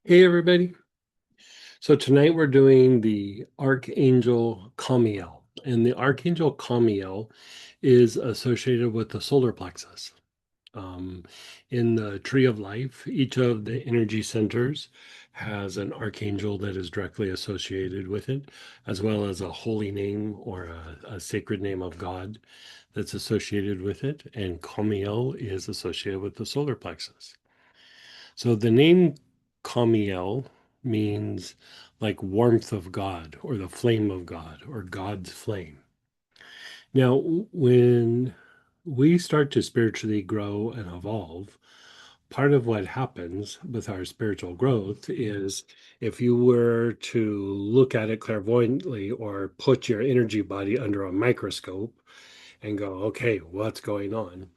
Hey everybody. So tonight we're doing the Archangel Khamael. And the Archangel Khamael is associated with the solar plexus. Um, in the tree of life, each of the energy centers has an archangel that is directly associated with it, as well as a holy name or a sacred name of God that's associated with it. And Khamael is associated with the solar plexus. So the name Kamiel means like warmth of God or the flame of God or God's flame. Now, when we start to spiritually grow and evolve, part of what happens with our spiritual growth is if you were to look at it clairvoyantly or put your energy body under a microscope and go, okay, what's going on?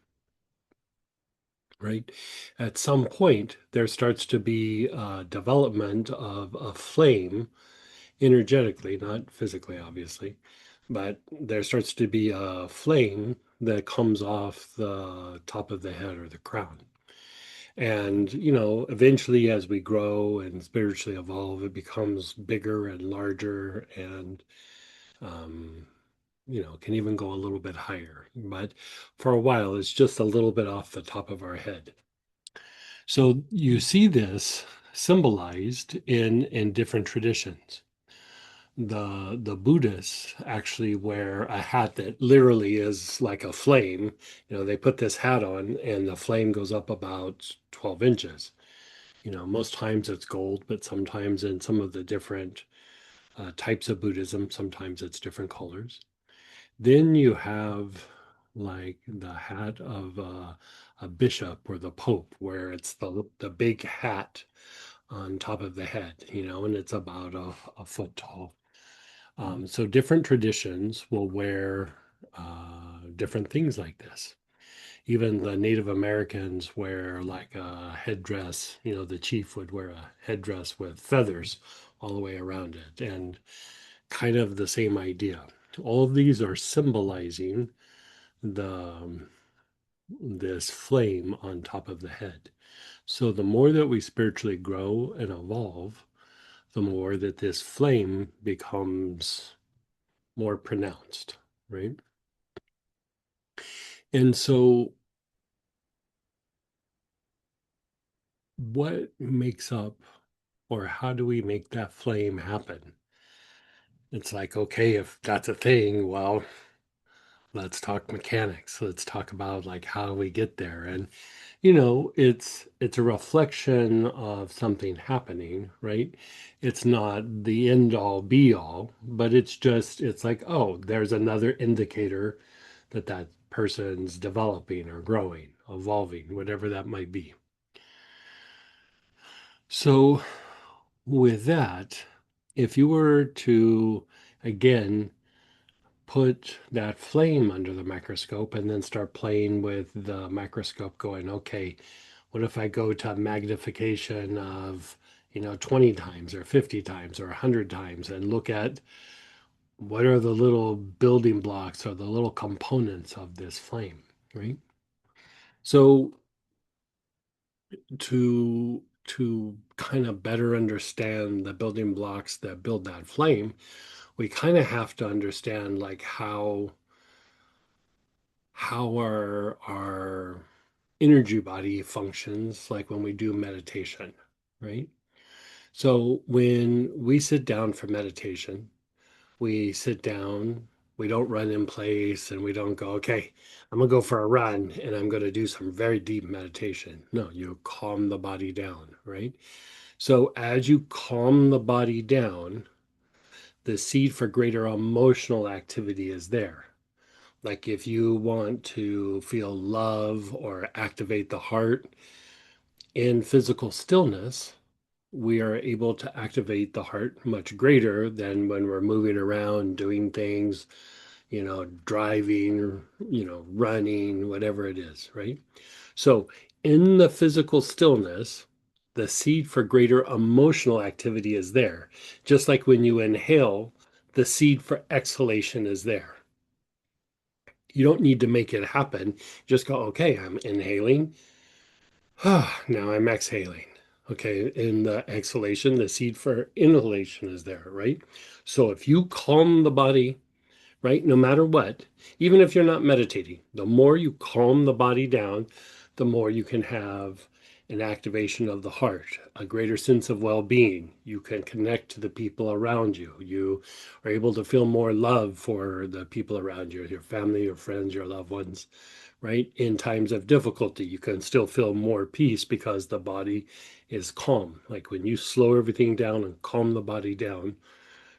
Right? At some point, there starts to be development of a flame energetically, not physically, obviously, but there starts to be a flame that comes off the top of the head or the crown. And, eventually as we grow and spiritually evolve, it becomes bigger and larger and, um, can even go a little bit higher. But for a while, it's just a little bit off the top of our head. So you see this symbolized in different traditions. The Buddhists actually wear a hat that literally is like a flame. They put this hat on and the flame goes up about 12 inches. Most times it's gold, but sometimes in some of the different types of Buddhism, sometimes it's different colors. Then you have like the hat of a bishop or the pope, where it's the big hat on top of the head, and it's about a foot tall. So different traditions will wear different things like this. Even the Native Americans wear like a headdress, the chief would wear a headdress with feathers all the way around it, and kind of the same idea. All of these are symbolizing the this flame on top of the head. So the more that we spiritually grow and evolve, the more that this flame becomes more pronounced, right? And so what makes up or how do we make that flame happen? It's like, okay, if that's a thing, well, let's talk mechanics. Let's talk about like how we get there. And it's a reflection of something happening, right? It's not the end all be all, but it's like, oh, there's another indicator that that person's developing or growing, evolving, whatever that might be. So with that, if you were to again put that flame under the microscope and then start playing with the microscope going, okay, what if I go to magnification of, 20 times or 50 times or 100 times and look at what are the little building blocks or the little components of this flame, right? So to kind of better understand the building blocks that build that flame, we kind of have to understand like how our energy body functions like when we do meditation, right? So when we sit down for meditation, we sit down, we don't run in place and we don't go, okay, I'm gonna go for a run and I'm gonna do some very deep meditation. No, you calm the body down, right? So as you calm the body down, the seed for greater emotional activity is there. Like if you want to feel love or activate the heart in physical stillness, we are able to activate the heart much greater than when we're moving around doing things, driving, running, whatever it is, right? So in the physical stillness, the seed for greater emotional activity is there. Just like when you inhale, the seed for exhalation is there. You don't need to make it happen. Just go, okay, I'm inhaling. Now I'm exhaling. Okay, in the exhalation, the seed for inhalation is there, right? So if you calm the body, right, no matter what, even if you're not meditating, the more you calm the body down, the more you can have an activation of the heart, a greater sense of well-being. You can connect to the people around you. You are able to feel more love for the people around you, your family, your friends, your loved ones, right? In times of difficulty, you can still feel more peace because the body is calm. Like when you slow everything down and calm the body down,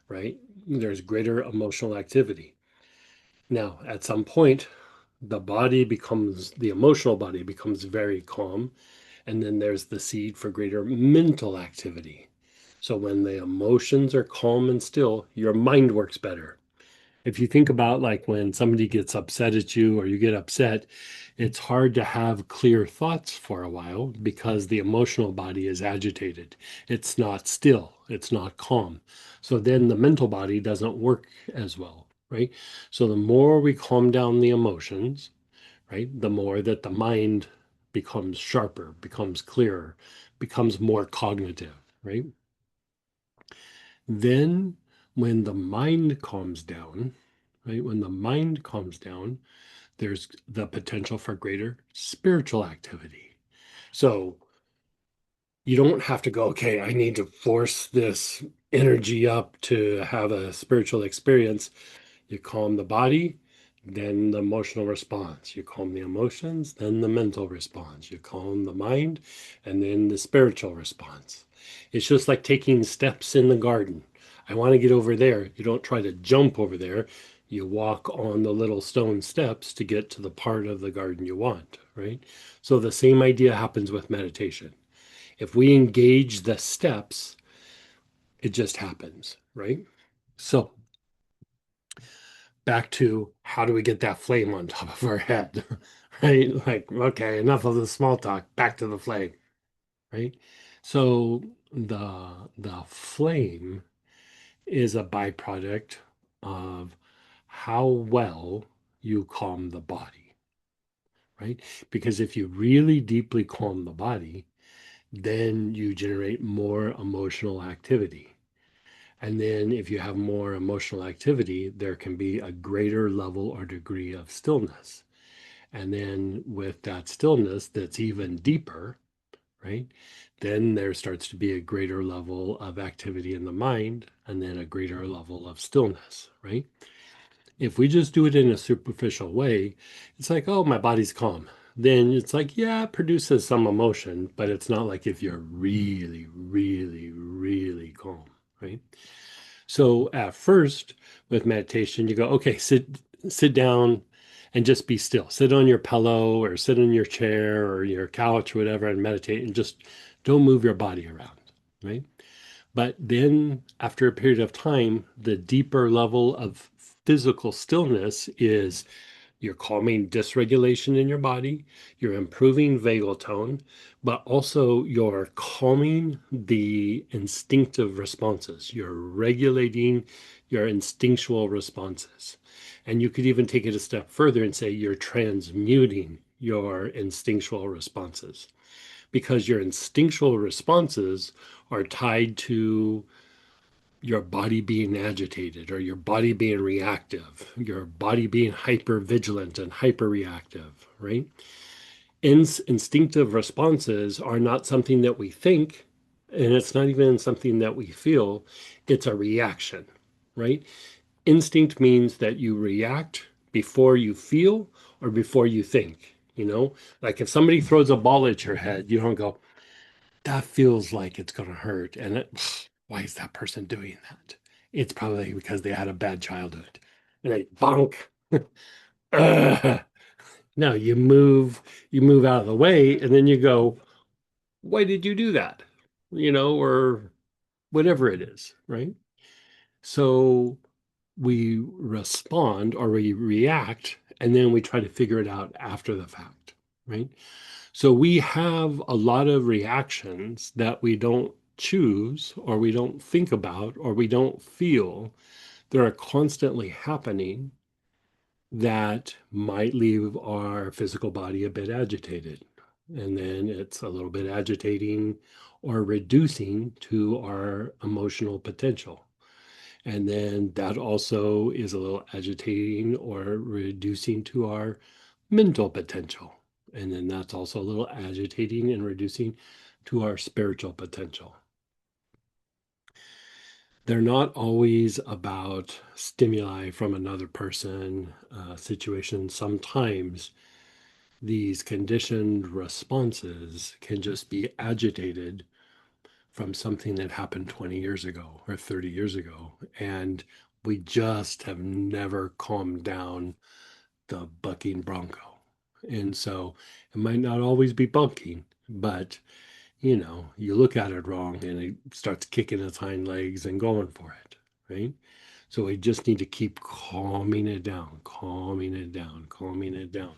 right? There's greater emotional activity. Now, at some point, the emotional body becomes very calm. And then there's the seed for greater mental activity. So when the emotions are calm and still, your mind works better. If you think about like when somebody gets upset at you or you get upset, it's hard to have clear thoughts for a while because the emotional body is agitated. It's not still, it's not calm. So then the mental body doesn't work as well, right? So the more we calm down the emotions, right, the more that the mind becomes sharper, becomes clearer, becomes more cognitive, right? Then when the mind calms down, right, when the mind calms down, there's the potential for greater spiritual activity. So you don't have to go, okay, I need to force this energy up to have a spiritual experience. You calm the body, then the emotional response. You calm the emotions, then the mental response. You calm the mind, and then the spiritual response. It's just like taking steps in the garden. I want to get over there. You don't try to jump over there. You walk on the little stone steps to get to the part of the garden you want, right? So the same idea happens with meditation. If we engage the steps, it just happens, right? So back to how do we get that flame on top of our head, right? Like, okay, enough of the small talk, back to the flame, right? So the flame is a byproduct of how well you calm the body, right? Because if you really deeply calm the body, then you generate more emotional activity. And then if you have more emotional activity, there can be a greater level or degree of stillness. And then with that stillness that's even deeper, right? Then there starts to be a greater level of activity in the mind and then a greater level of stillness, right? If we just do it in a superficial way, it's like, oh, my body's calm. Then it's like, yeah, it produces some emotion, but it's not like if you're really, really, really calm, right? So at first with meditation, you go, okay, sit down and just be still. Sit on your pillow or sit on your chair or your couch or whatever and meditate and just don't move your body around, right? But then after a period of time, the deeper level of physical stillness is you're calming dysregulation in your body, you're improving vagal tone, but also you're calming the instinctive responses. You're regulating your instinctual responses. And you could even take it a step further and say you're transmuting your instinctual responses because your instinctual responses are tied to your body being agitated or your body being reactive, your body being hyper vigilant and hyper reactive, right? Instinctive responses are not something that we think, and it's not even something that we feel. It's a reaction, right? Instinct means that you react before you feel or before you think, you know? Like if somebody throws a ball at your head, you don't go, that feels like it's going to hurt. And why is that person doing that? It's probably because they had a bad childhood. And they bonk. Ugh. No, you move out of the way, and then you go, why did you do that? You know, or whatever it is, right? So we respond or we react, and then we try to figure it out after the fact, right? So we have a lot of reactions that we don't choose or we don't think about or we don't feel that are constantly happening that might leave our physical body a bit agitated. and then it's a little bit agitating or reducing to our emotional potential. And then that also is a little agitating or reducing to our mental potential. And then that's also a little agitating and reducing to our spiritual potential. They're not always about stimuli from another person, situation. Sometimes these conditioned responses can just be agitated from something that happened 20 years ago or 30 years ago. And we just have never calmed down the bucking bronco. And so it might not always be bucking, but you look at it wrong and it starts kicking its hind legs and going for it, right? So we just need to keep calming it down, calming it down, calming it down.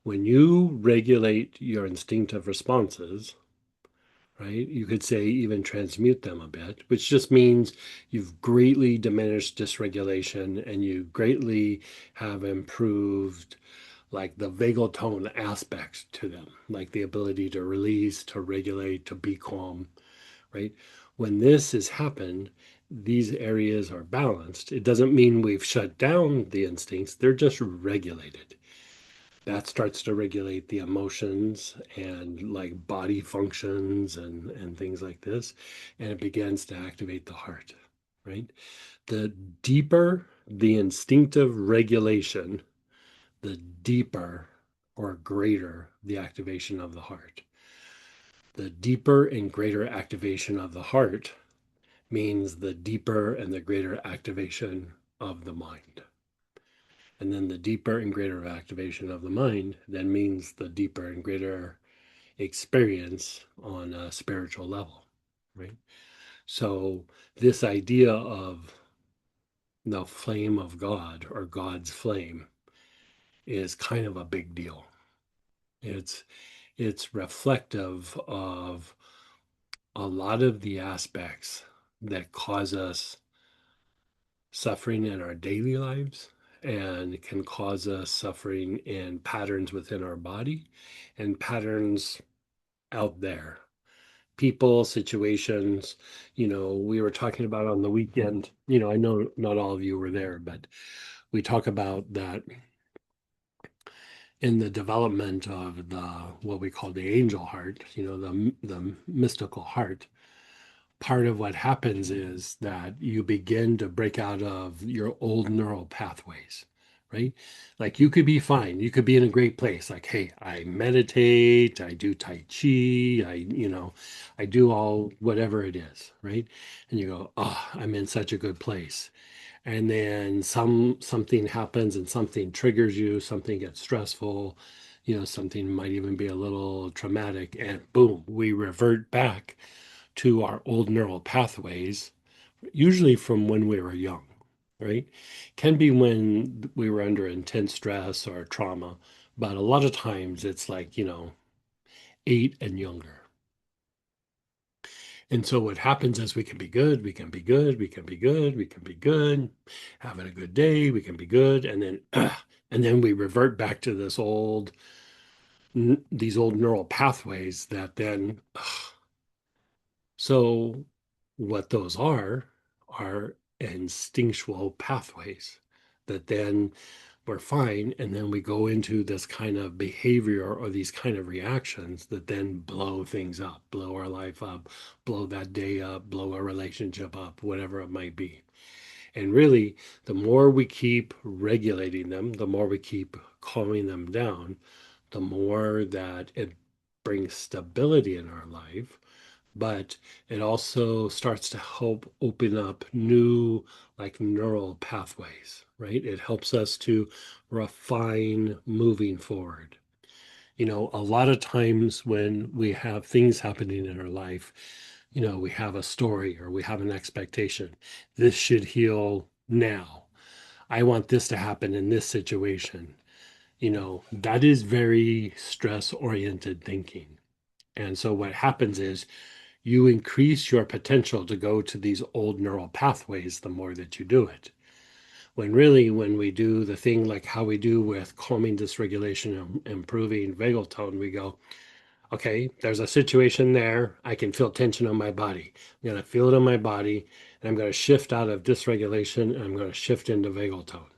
When you regulate your instinctive responses, right, you could say even transmute them a bit, which just means you've greatly diminished dysregulation and you greatly have improved like the vagal tone aspects to them, like the ability to release, to regulate, to be calm, right? When this has happened, these areas are balanced. It doesn't mean we've shut down the instincts, they're just regulated. That starts to regulate the emotions and like body functions and things like this. And it begins to activate the heart, right? The deeper the instinctive regulation, the deeper or greater the activation of the heart. The deeper and greater activation of the heart means the deeper and the greater activation of the mind. And then the deeper and greater activation of the mind then means the deeper and greater experience on a spiritual level, right? So, this idea of the flame of God or God's flame is kind of a big deal. It's it's reflective of a lot of the aspects that cause us suffering in our daily lives and can cause us suffering in patterns within our body and patterns out there. People, situations, we were talking about on the weekend. I know not all of you were there, but we talk about that in the development of the what we call the angel heart, the mystical heart. Part of what happens is that you begin to break out of your old neural pathways, right? Like you could be fine, you could be in a great place. Like, hey, I meditate, I do Tai Chi, I do all whatever it is, right? And you go, oh, I'm in such a good place. And then something happens and something triggers you, something gets stressful, something might even be a little traumatic, and boom, we revert back to our old neural pathways, usually from when we were young, right? Can be when we were under intense stress or trauma, but a lot of times it's like, 8 and younger. And so what happens is we can be good, we can be good, we can be good, we can be good, having a good day, we can be good, and then and then we revert back to these old neural pathways that then so, what those are instinctual pathways that then we're fine. And then we go into this kind of behavior or these kind of reactions that then blow things up, blow our life up, blow that day up, blow a relationship up, whatever it might be. And really, the more we keep regulating them, the more we keep calming them down, the more that it brings stability in our life, but it also starts to help open up new like neural pathways, right? It helps us to refine moving forward. A lot of times when we have things happening in our life, we have a story or we have an expectation. This should heal now. I want this to happen in this situation. That is very stress oriented thinking. And so what happens is you increase your potential to go to these old neural pathways the more that you do it. When really, when we do the thing like how we do with calming dysregulation and improving vagal tone, we go, Okay, there's a situation there. I can feel tension on my body. I'm going to feel it in my body, and I'm going to shift out of dysregulation, and I'm going to shift into vagal tone.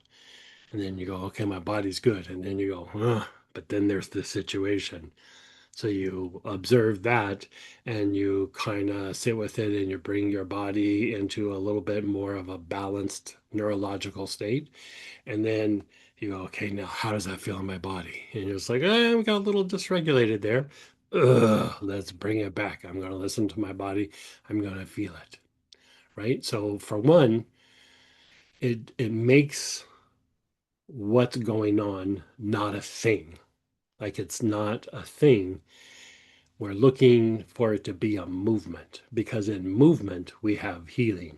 And then you go, okay, my body's good. And then you go, but then there's the situation. So you observe that and you kind of sit with it and you bring your body into a little bit more of a balanced neurological state. And then you go, okay, now how does that feel in my body? And you're just like, we got a little dysregulated there. Ugh, let's bring it back. I'm going to listen to my body. I'm going to feel it. Right. So for one, it makes what's going on not a thing. Like it's not a thing. We're looking for it to be a movement because in movement we have healing.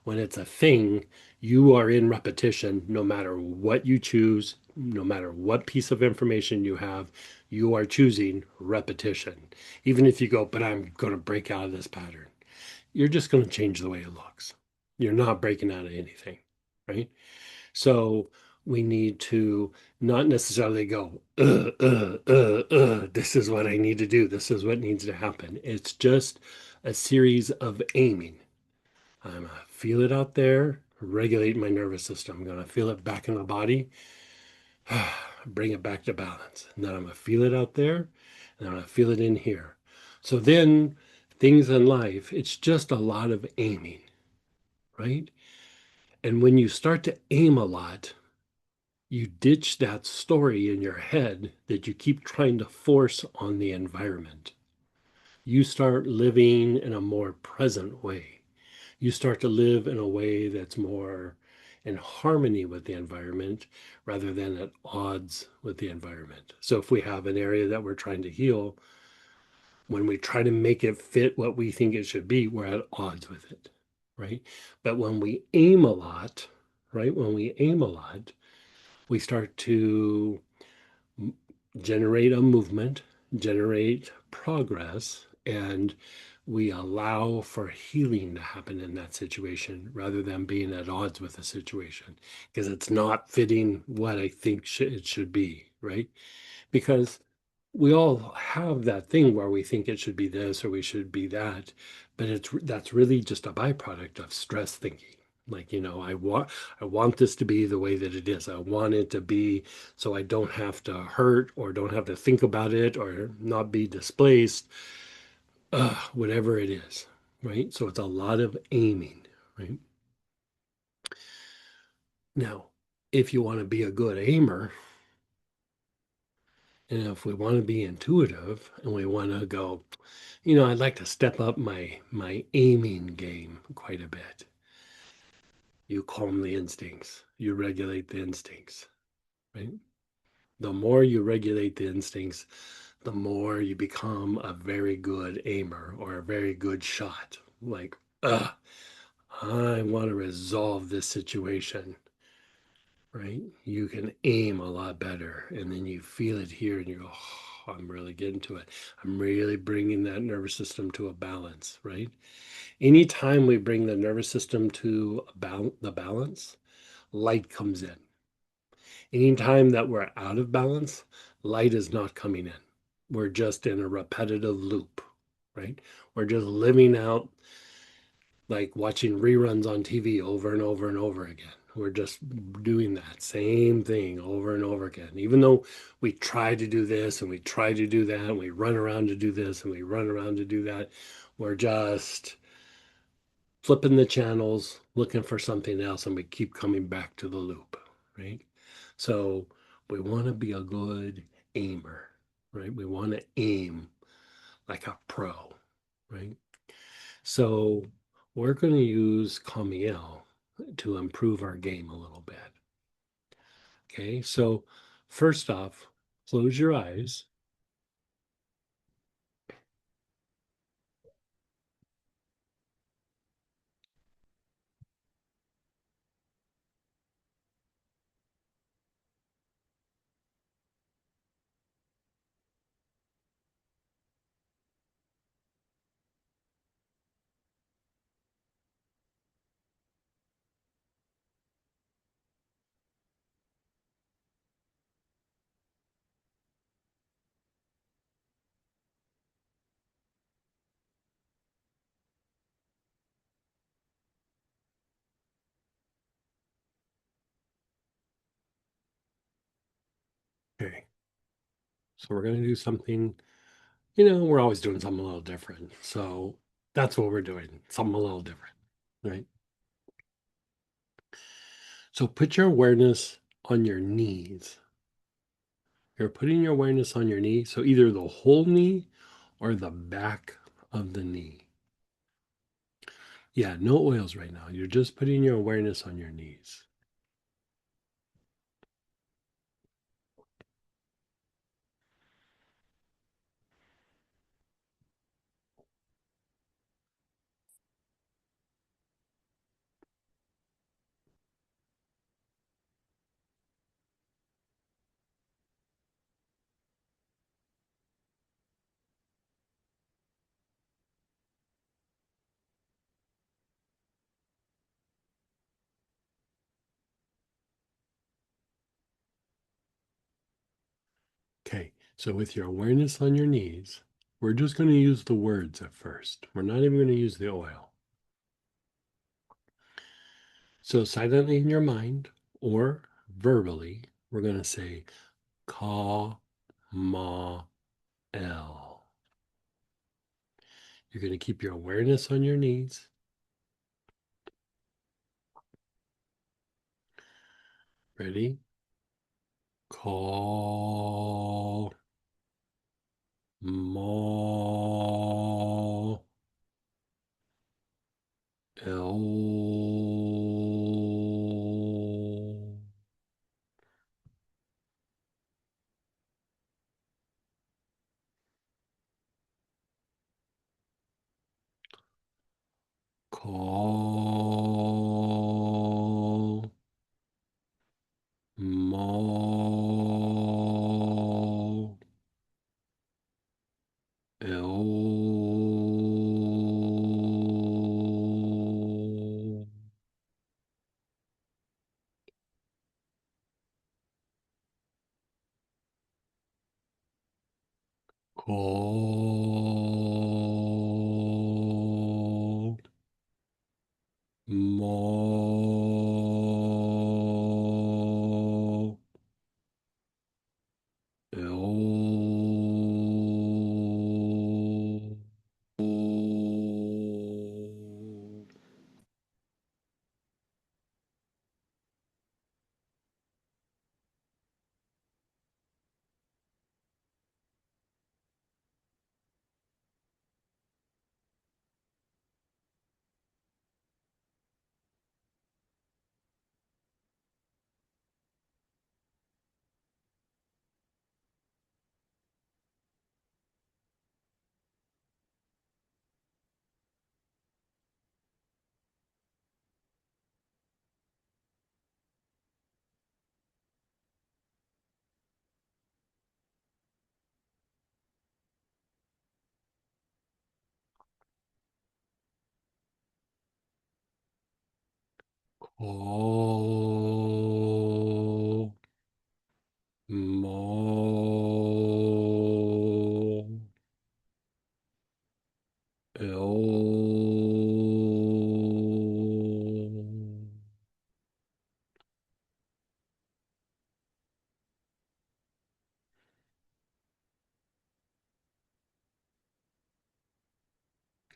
When it's a thing, you are in repetition no matter what you choose, no matter what piece of information you have, you are choosing repetition. Even if you go, but I'm going to break out of this pattern, you're just going to change the way it looks. You're not breaking out of anything, right? So we need to not necessarily go, this is what I need to do. This is what needs to happen. It's just a series of aiming. I'm going to feel it out there, regulate my nervous system. I'm going to feel it back in the body, bring it back to balance. And then I'm going to feel it out there, and I'm going to feel it in here. So then things in life, it's just a lot of aiming, right? And when you start to aim a lot, you ditch that story in your head that you keep trying to force on the environment. You start living in a more present way. You start to live in a way that's more in harmony with the environment rather than at odds with the environment. So if we have an area that we're trying to heal, when we try to make it fit what we think it should be, we're at odds with it, right? But when we aim a lot, right? When we aim a lot, we start to generate a movement, generate progress, and we allow for healing to happen in that situation rather than being at odds with the situation because it's not fitting what I think it should be, right? Because we all have that thing where we think it should be this or we should be that, but that's really just a byproduct of stress thinking. Like, I want this to be the way that it is. I want it to be so I don't have to hurt or don't have to think about it or not be displaced, whatever it is, right? So it's a lot of aiming, right? Now, if you want to be a good aimer, and if we want to be intuitive and we want to go, I'd like to step up my aiming game quite a bit. You calm the instincts. You regulate the instincts, right? The more you regulate the instincts, the more you become a very good aimer or a very good shot. Like, I want to resolve this situation, right? You can aim a lot better, and then you feel it here, and you go, I'm really getting to it. I'm really bringing that nervous system to a balance, right? Anytime we bring the nervous system to the balance, light comes in. Anytime that we're out of balance, light is not coming in. We're just in a repetitive loop, right? We're just living out like watching reruns on TV over and over and over again. We're just doing that same thing over and over again. Even though we try to do this and we try to do that, and we run around to do this and we run around to do that, we're just flipping the channels, looking for something else, and we keep coming back to the loop, right? So we want to be a good aimer, right? We want to aim like a pro, right? So we're going to use Khamael to improve our game a little bit. Okay, so first off, close your eyes. So we're going to do something, we're always doing something a little different. So that's what we're doing, something a little different, right? So put your awareness on your knees. You're putting your awareness on your knee. So either the whole knee or the back of the knee. Yeah, no oils right now. You're just putting your awareness on your knees. Okay, so with your awareness on your knees, we're just going to use the words at first. We're not even going to use the oil. So silently in your mind or verbally, we're going to say Ka Ma El. You're going to keep your awareness on your knees. Ready? Ka Ma El. Call Mo El. Call Mo El. Call Mo El.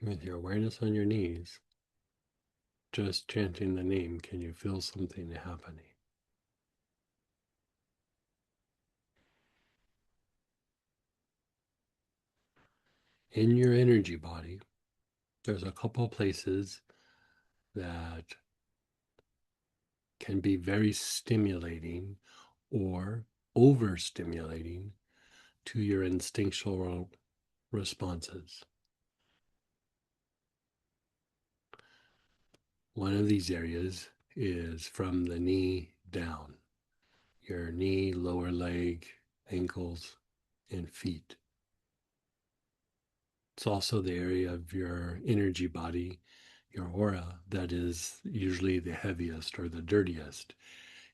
With your awareness on your knees, just chanting the name, can you feel something happening? In your energy body, there's a couple places that can be very stimulating or overstimulating to your instinctual responses. One of these areas is from the knee down, your knee, lower leg, ankles, and feet. It's also the area of your energy body, your aura, that is usually the heaviest or the dirtiest.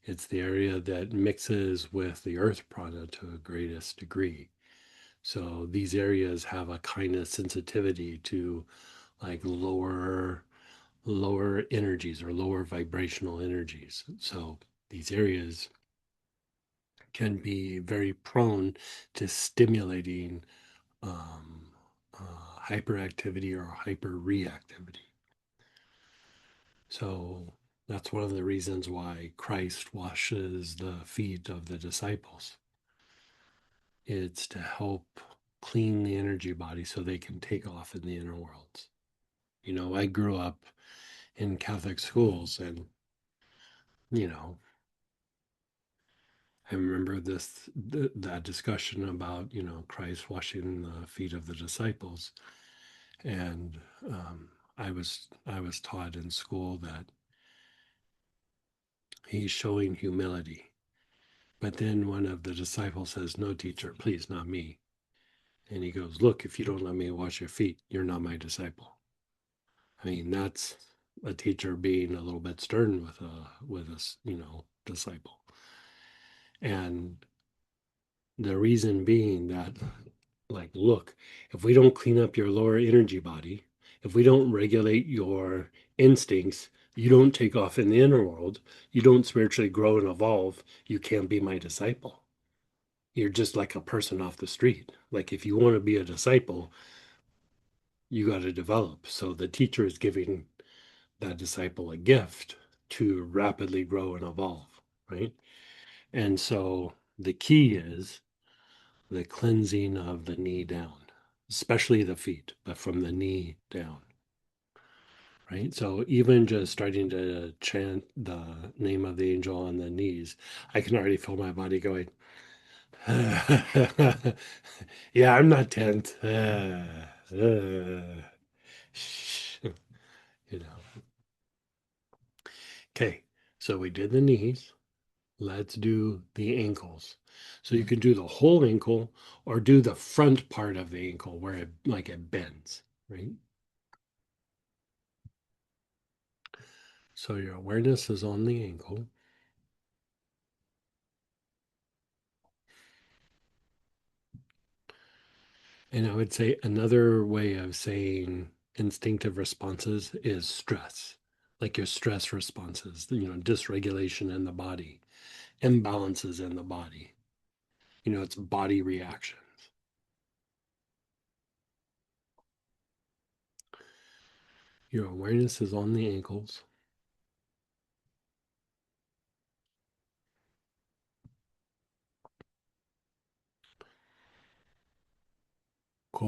It's the area that mixes with the earth prana to the greatest degree. So these areas have a kind of sensitivity to like lower energies or lower vibrational energies. So these areas can be very prone to stimulating um, hyperactivity or hyperreactivity. So that's one of the reasons why Christ washes the feet of the disciples. It's to help clean the energy body so they can take off in the inner worlds. You know, I grew up in Catholic schools, and, you know, I remember that discussion about, you know, Christ washing the feet of the disciples. And I was taught in school that he's showing humility. But then one of the disciples says, "No, teacher, please, not me." And he goes, "Look, if you don't let me wash your feet, you're not my disciple." I mean, that's a teacher being a little bit stern with a disciple. And the reason being that, like, look, if we don't clean up your lower energy body, if we don't regulate your instincts, you don't take off in the inner world, you don't spiritually grow and evolve, you can't be my disciple. You're just like a person off the street. Like, if you want to be a disciple, you got to develop. So the teacher is giving that disciple a gift to rapidly grow and evolve, right? And so the key is the cleansing of the knee down, especially the feet, but from the knee down, right? So even just starting to chant the name of the angel on the knees, I can already feel my body going, yeah, I'm not tent. You know. Okay, so we did the knees. Let's do the ankles. So you can do the whole ankle or do the front part of the ankle where it bends, right? So your awareness is on the ankle. And I would say another way of saying instinctive responses is stress, like your stress responses, dysregulation in the body, imbalances in the body. It's body reactions. Your awareness is on the ankles. Ko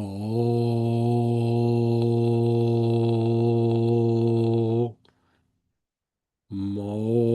mo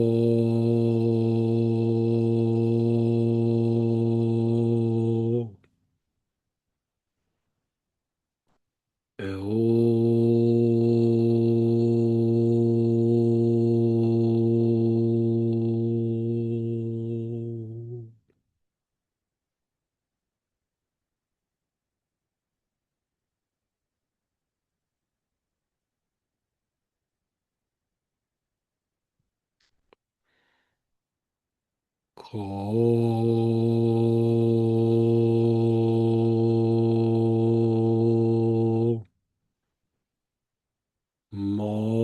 ko mo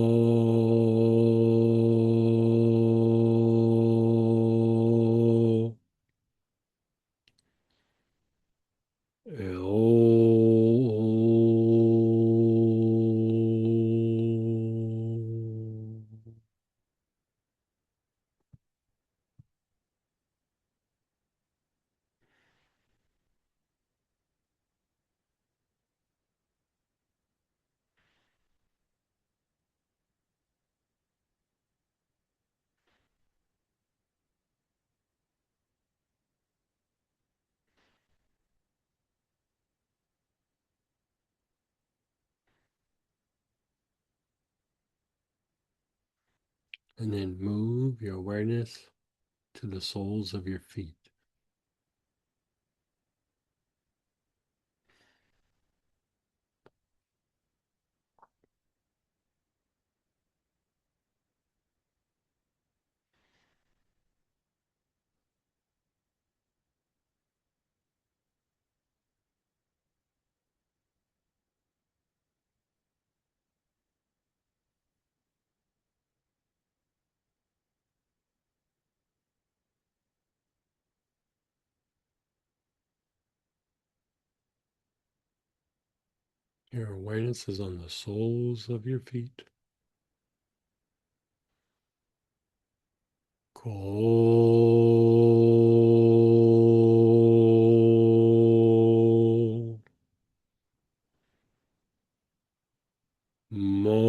and then move your awareness to the soles of your feet. Your awareness is on the soles of your feet. Ko mo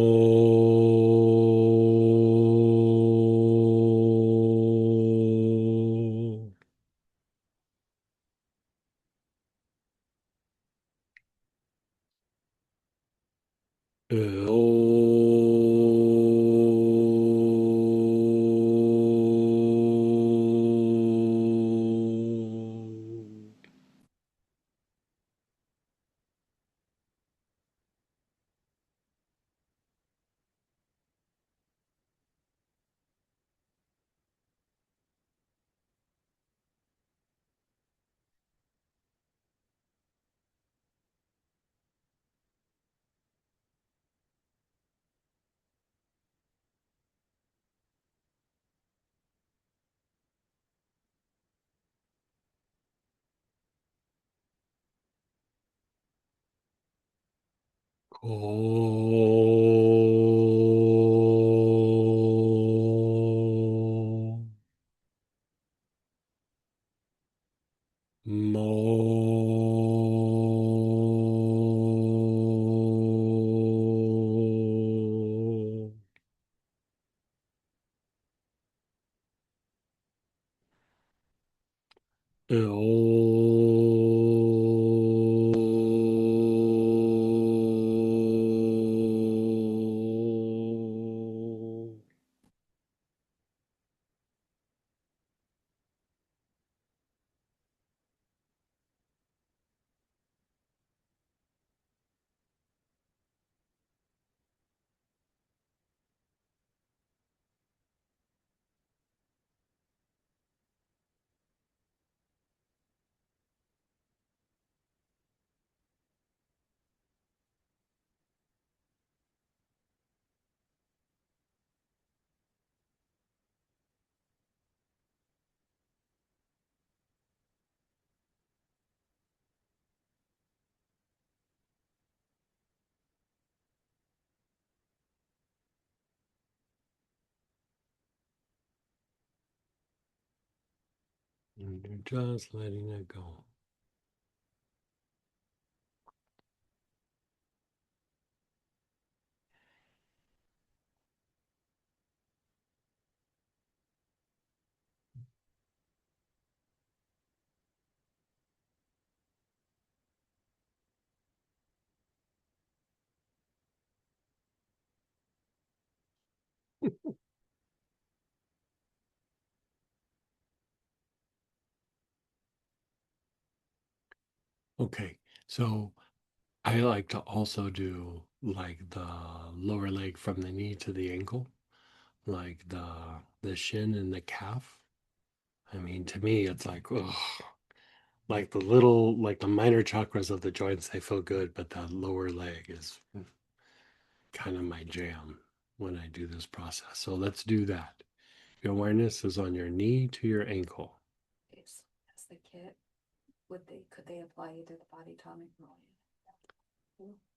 ko mo and you're just letting it go. Okay, so I like to also do like the lower leg from the knee to the ankle, like the shin and the calf. I mean, to me, it's like, ugh, like the little, like the minor chakras of the joints, they feel good, but that lower leg is kind of my jam when I do this process. So let's do that. Your awareness is on your knee to your ankle. Okay, so that's the kit. Could they apply either the body tonic or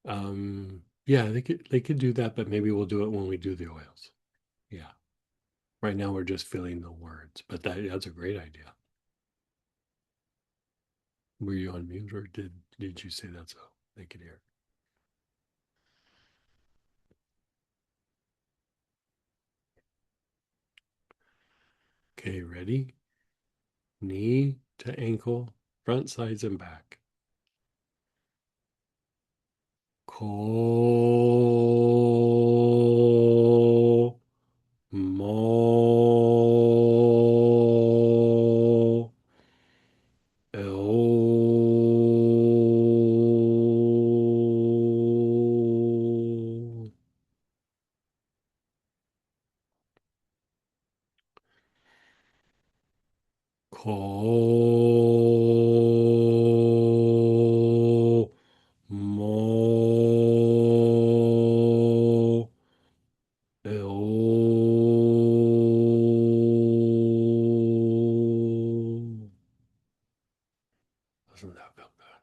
oil? Yeah, they could do that, but maybe we'll do it when we do the oils. Yeah. Right now we're just feeling the words, but that's a great idea. Were you on mute or did you say that so they could hear? Okay, ready? Knee to ankle, front, sides, and back. Ko mo el. Ko mo el. Doesn't that feel good?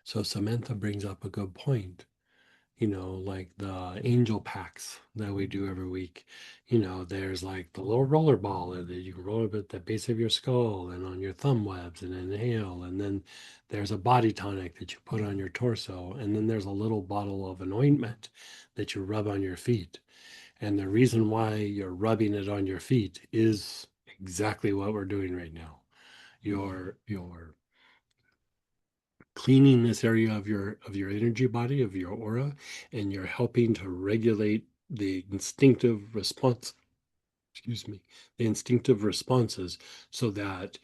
So Samantha brings up a good point. Like the angel packs that we do every week. There's like the little roller ball that you can roll up at the base of your skull and on your thumb webs and inhale. And then there's a body tonic that you put on your torso. And then there's a little bottle of an ointment that you rub on your feet. And the reason why you're rubbing it on your feet is exactly what we're doing right now. You're cleaning this area of your energy body, of your aura, and you're helping to regulate the instinctive response, excuse me, the instinctive responses so that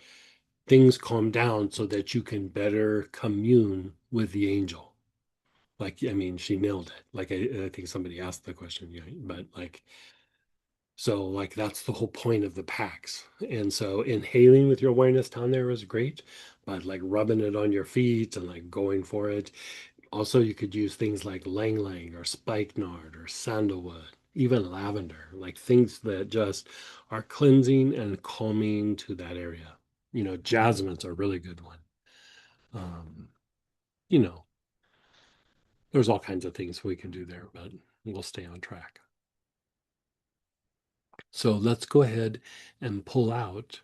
things calm down so that you can better commune with the angel. Like, I mean, she nailed it. Like, I think somebody asked the question, yeah, but like, so like that's the whole point of the packs. And so inhaling with your awareness down there is great, but like rubbing it on your feet and like going for it. Also, you could use things like lang lang or spikenard or sandalwood, even lavender, like things that just are cleansing and calming to that area. Jasmine's a really good one. Um, you know, there's all kinds of things we can do there, but we'll stay on track. So let's go ahead and pull out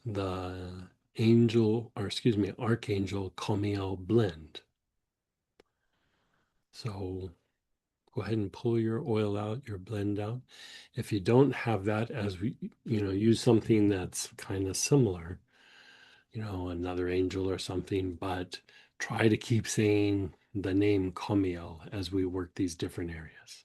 the Archangel Khamael blend. So go ahead and pull your oil out, your blend out. If you don't have that, use something that's kind of similar, another angel or something, but try to keep saying the name Khamael as we work these different areas.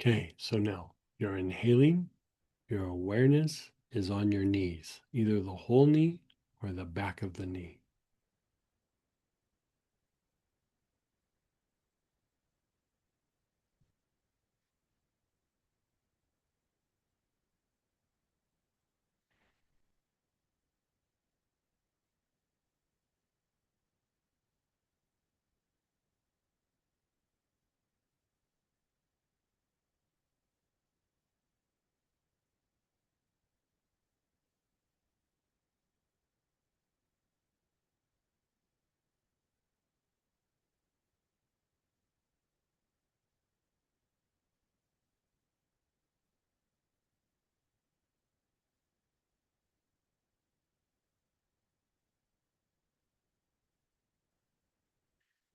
Okay, so now you're inhaling, your awareness is on your knees, either the whole knee or the back of the knee.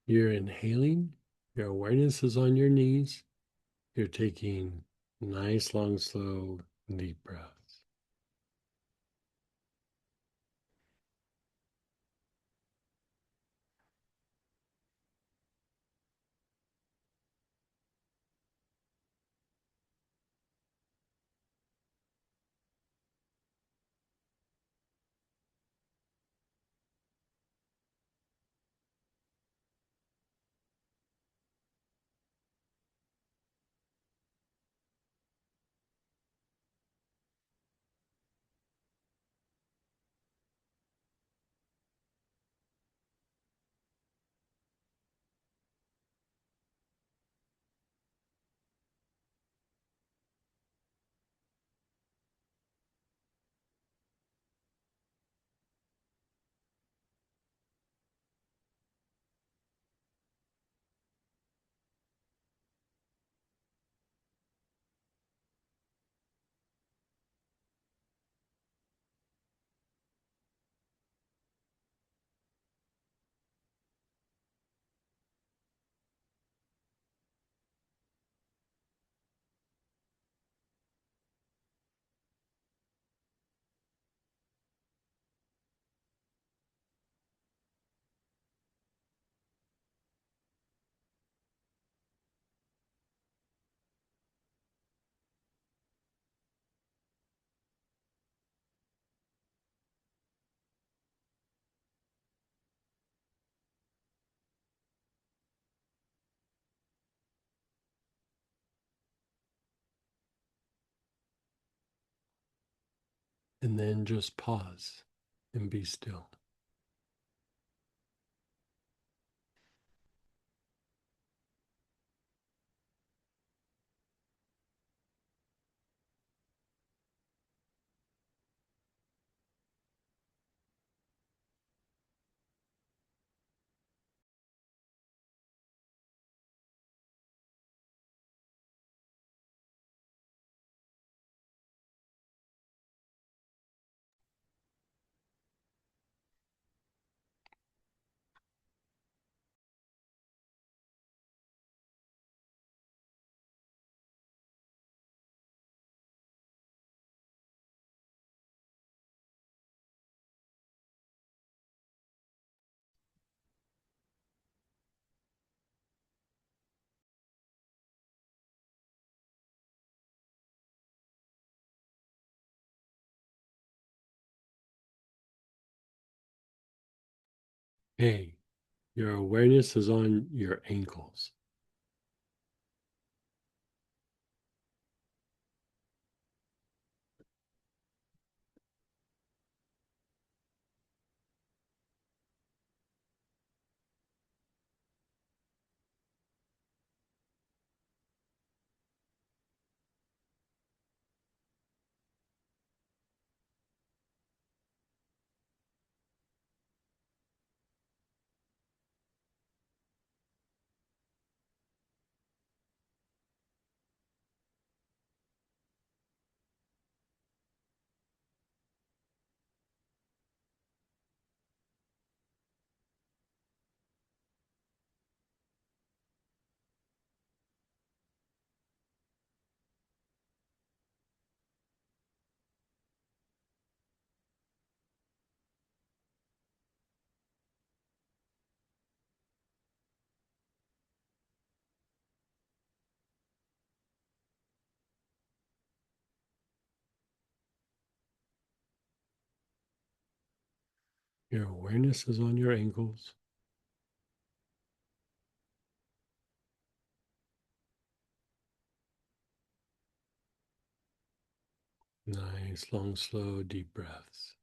You're inhaling, your awareness is on your knees. You're taking nice, long, slow, deep breaths. And then just pause and be still. Hey, your awareness is on your ankles. Your awareness is on your ankles. Nice, long, slow, deep breaths.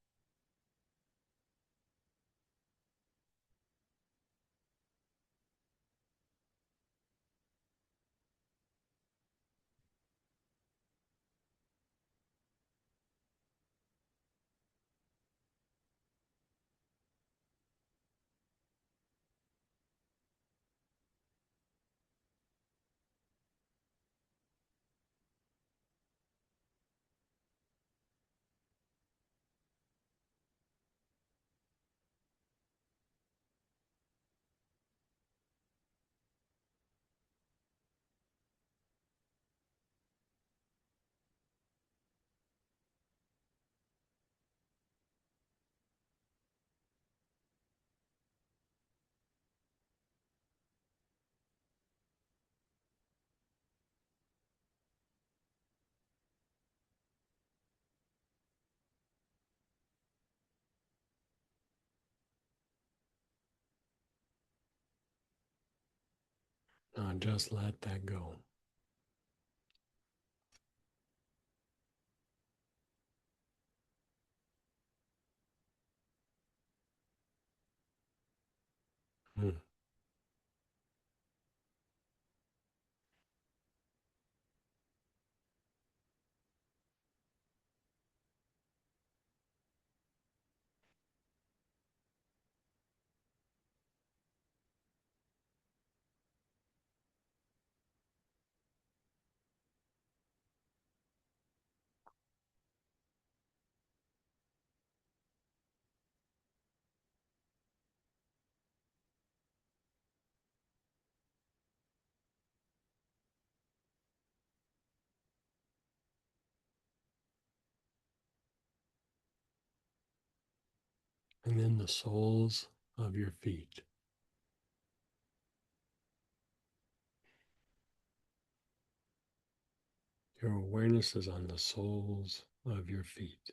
Now just let that go. Hmm. And then the soles of your feet. Your awareness is on the soles of your feet.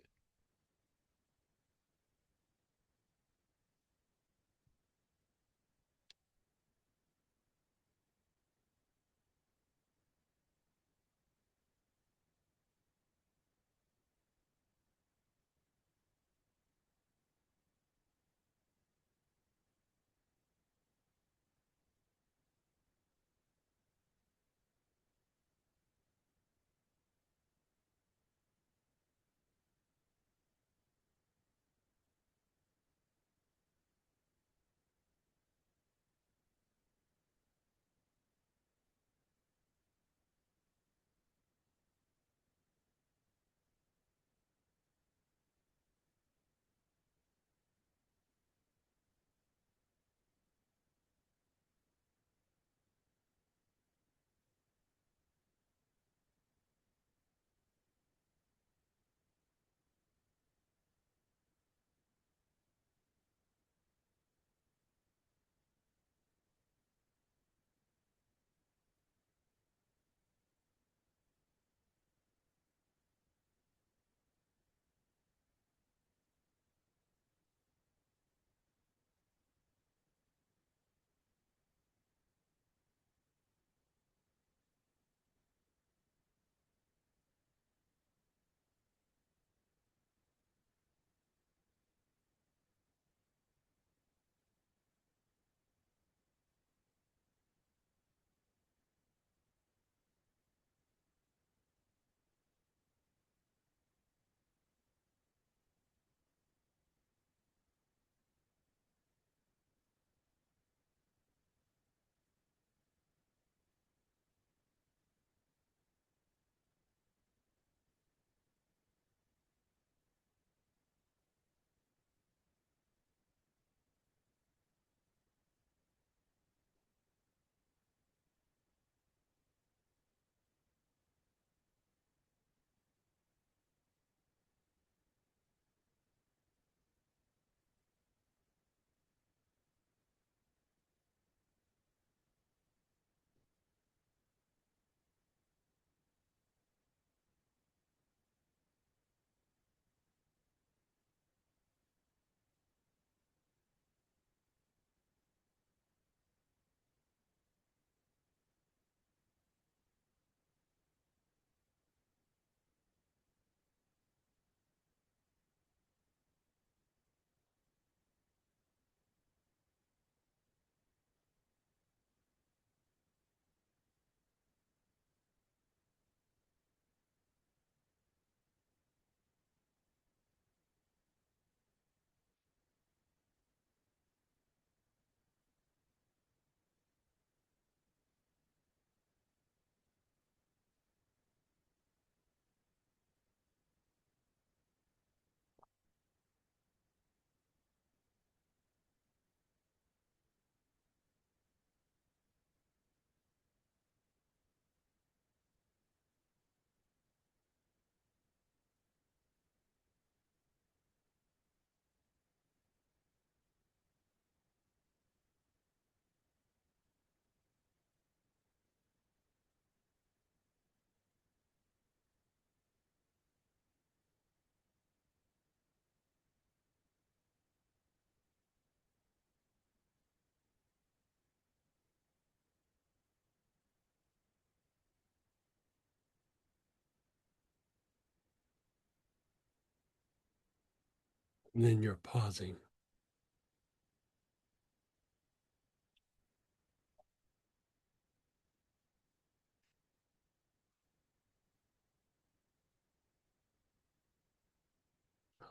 And then you're pausing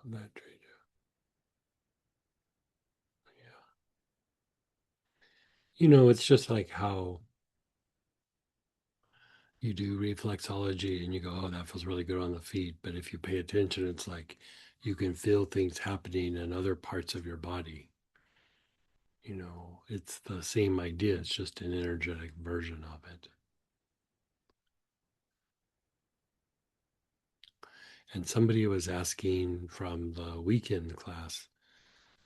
on that trade. Yeah. It's just like how you do reflexology and you go, oh, that feels really good on the feet. But if you pay attention, it's like you can feel things happening in other parts of your body. It's the same idea, it's just an energetic version of it. And somebody was asking from the weekend class,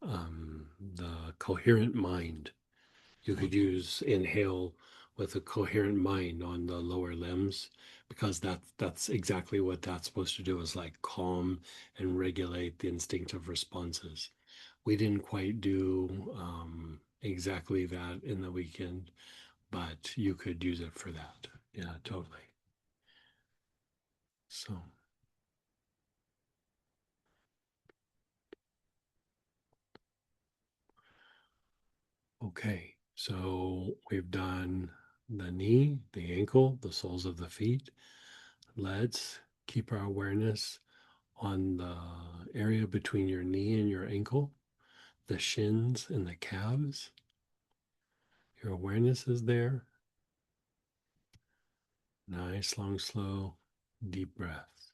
the coherent mind. You could use inhale with a coherent mind on the lower limbs because that's exactly what that's supposed to do, is like calm and regulate the instinctive responses. We didn't quite do exactly that in the weekend, but you could use it for that. Yeah, totally. So, okay. So we've done the knee, the ankle, the soles of the feet. Let's keep our awareness on the area between your knee and your ankle, the shins and the calves. Your awareness is there. Nice, long, slow, deep breaths.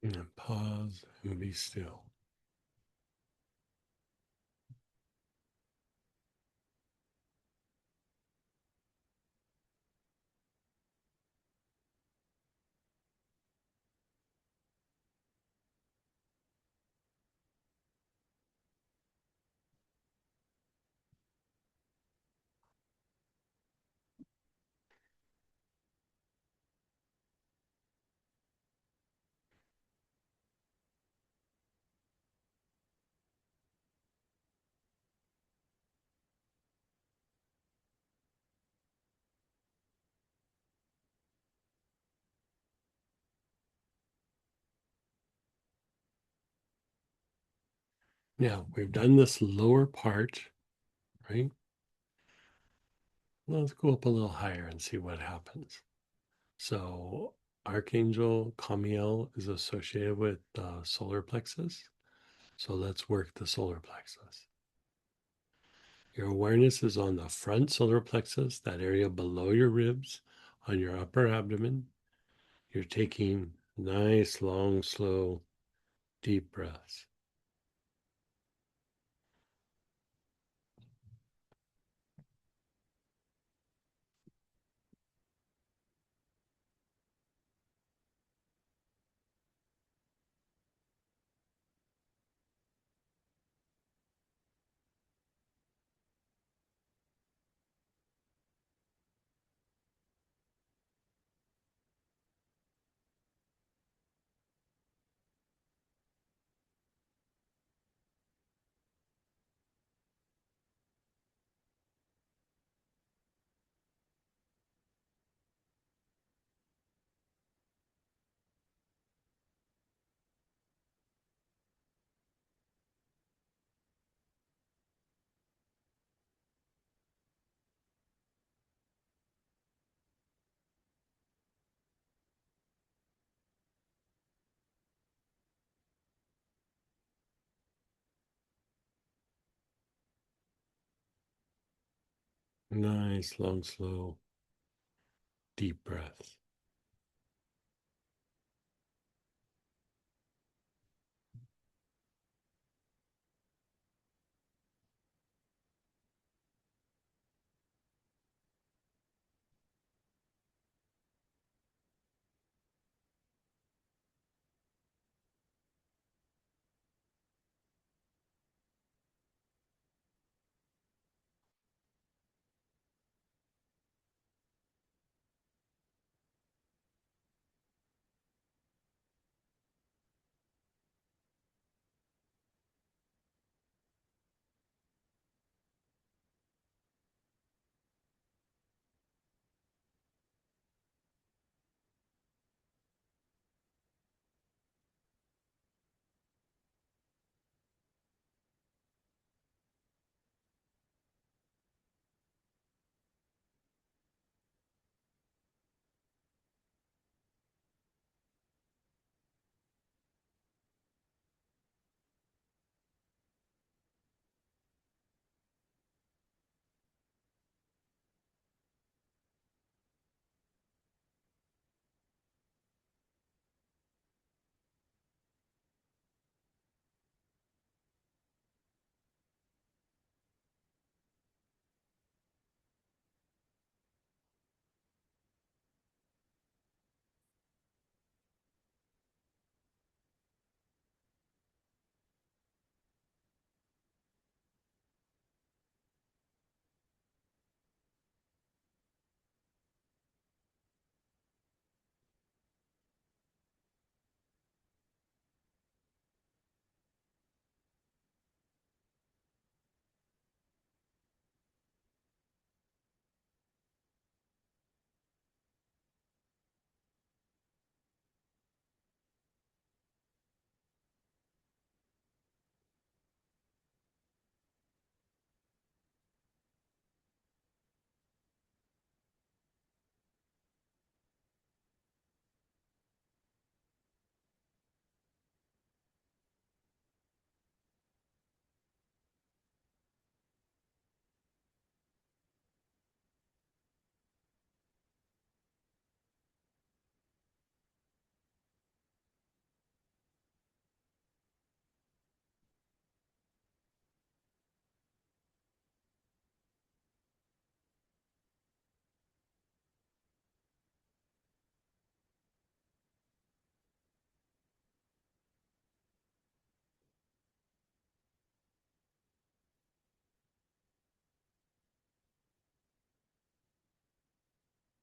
And pause and be still. Now we've done this lower part, right? Let's go up a little higher and see what happens. So Archangel Khamael is associated with the solar plexus. So let's work the solar plexus. Your awareness is on the front solar plexus, that area below your ribs, on your upper abdomen. You're taking nice, long, slow, deep breaths. Nice, long, slow, deep breaths.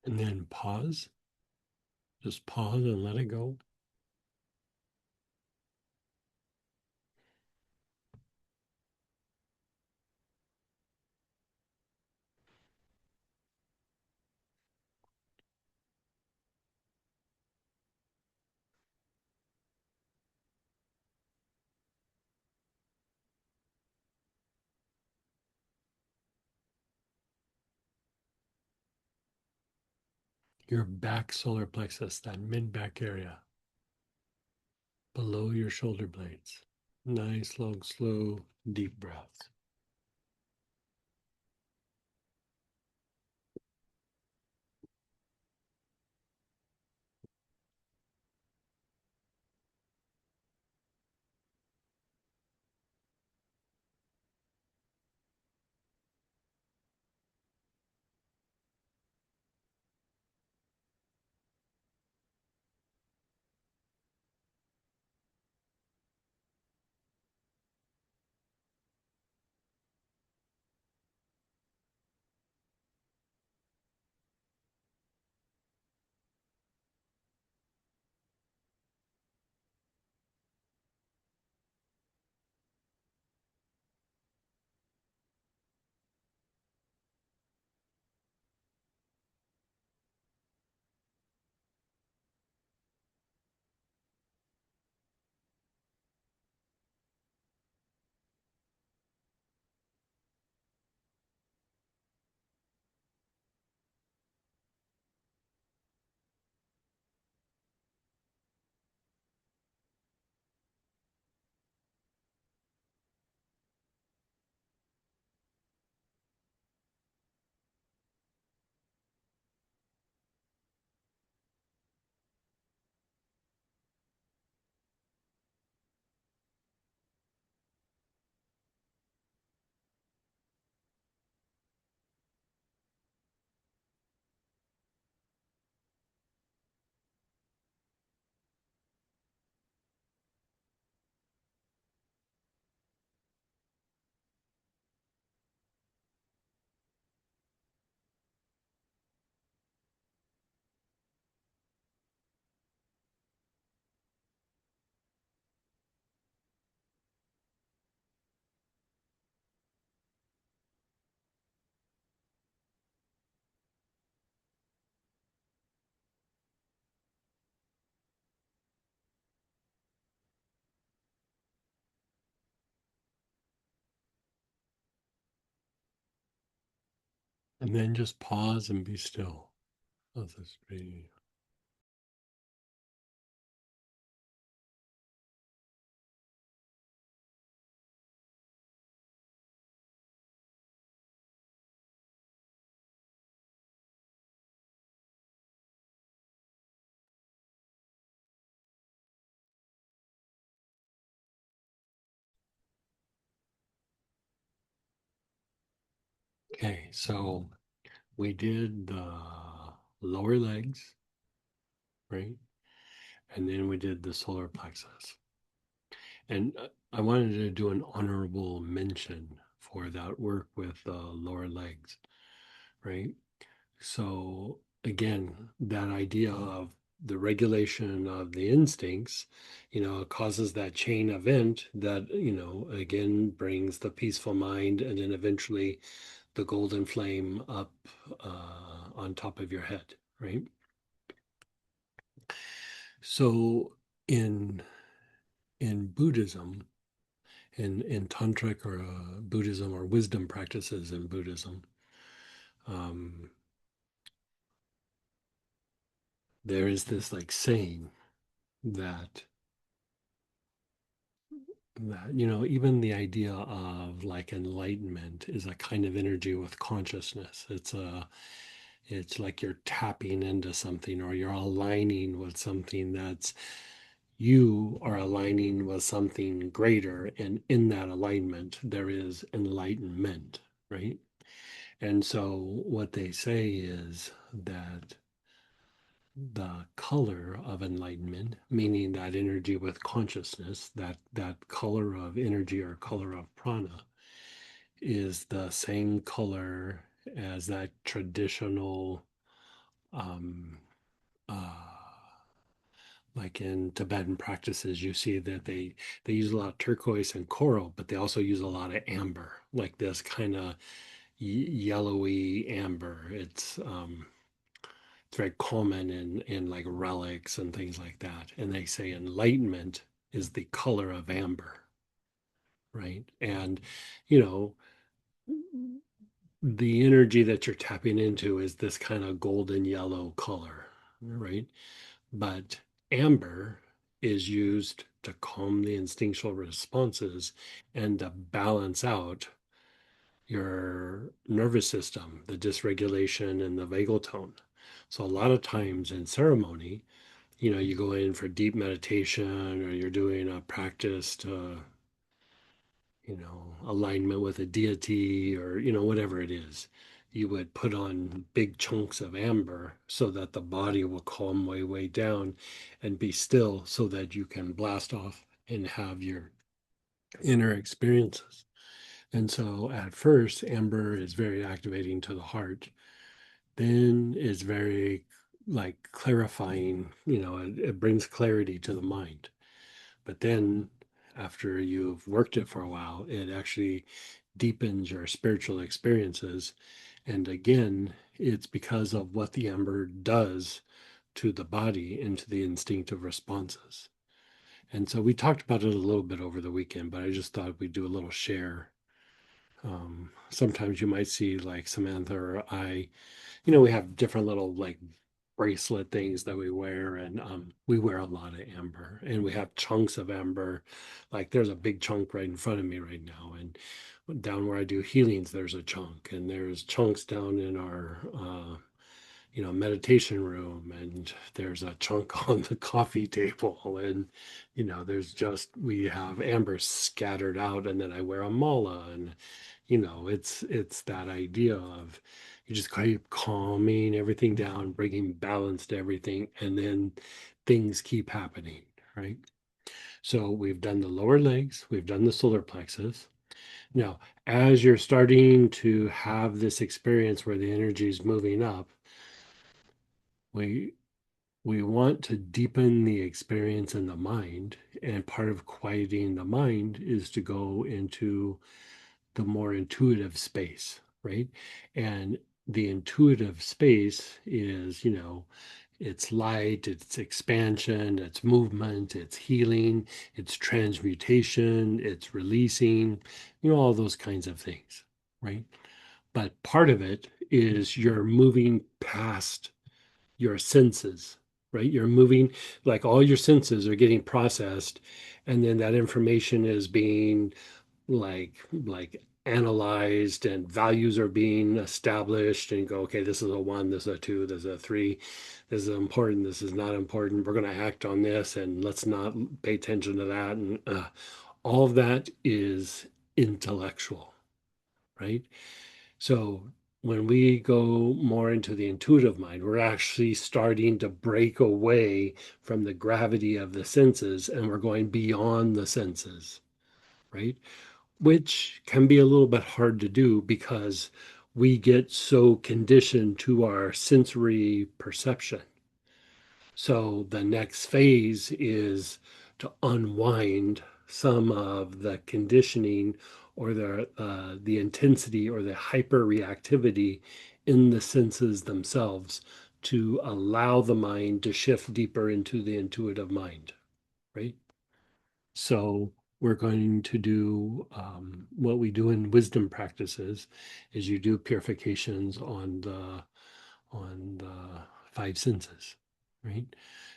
And then pause. Just pause and let it go. Your back solar plexus, that mid back area, below your shoulder blades. Nice, long, slow, deep breaths. And then just pause and be still. Let this be. Okay, so we did the lower legs, right? And then we did the solar plexus. And I wanted to do an honorable mention for that work with the lower legs, right? So, again, that idea of the regulation of the instincts, causes that chain event that, again, brings the peaceful mind and then eventually the golden flame up on top of your head, right? So, in Buddhism, in tantric or Buddhism or wisdom practices in Buddhism, um, there is this like saying that even the idea of like enlightenment is a kind of energy with consciousness. It's like you're tapping into something or you're aligning with something that's you are aligning with something greater, and in that alignment there is enlightenment, right? And so what they say is that the color of enlightenment, meaning that energy with consciousness, that color of energy or color of prana, is the same color as that traditional um, uh, like in Tibetan practices, you see that they use a lot of turquoise and coral, but they also use a lot of amber, like this kind of yellowy amber. It's very common in like relics and things like that. And they say enlightenment is the color of amber, right? And you know, the energy that you're tapping into is this kind of golden yellow color, right? But amber is used to calm the instinctual responses and to balance out your nervous system, the dysregulation and the vagal tone. So a lot of times in ceremony, you go in for deep meditation or you're doing a practice to, alignment with a deity or, whatever it is. You would put on big chunks of amber so that the body will calm way down and be still so that you can blast off and have your inner experiences. And so at first, amber is very activating to the heart, then is very like clarifying, it brings clarity to the mind. But then after you've worked it for a while, it actually deepens your spiritual experiences. And again, it's because of what the amber does to the body and to the instinctive responses. And so we talked about it a little bit over the weekend, but I just thought we'd do a little share. Sometimes you might see like Samantha or I, we have different little like bracelet things that we wear, and we wear a lot of amber, and we have chunks of amber. Like there's a big chunk right in front of me right now, and down where I do healings, there's a chunk, and there's chunks down in our meditation room, and there's a chunk on the coffee table, and there's just we have amber scattered out, and then I wear a mala, and it's that idea of you just keep calming everything down, bringing balance to everything, and then things keep happening, right? So we've done the lower legs, we've done the solar plexus. Now, as you're starting to have this experience where the energy is moving up, we we want to deepen the experience in the mind, and part of quieting the mind is to go into the more intuitive space, right? And the intuitive space is, it's light, it's expansion, it's movement, it's healing, it's transmutation, it's releasing, all those kinds of things, right? But part of it is you're moving past your senses, right? You're moving, like all your senses are getting processed, and then that information is being like analyzed, and values are being established, and go, okay, this is a one, this is a two, this is a three, this is important, this is not important, we're going to act on this, and let's not pay attention to that. And all of that is intellectual, right? So when we go more into the intuitive mind, we're actually starting to break away from the gravity of the senses, and we're going beyond the senses, right? Which can be a little bit hard to do because we get so conditioned to our sensory perception. So the next phase is to unwind some of the conditioning or the intensity or the hyper reactivity in the senses themselves to allow the mind to shift deeper into the intuitive mind, right? So we're going to do what we do in wisdom practices is you do purifications on the five senses, right?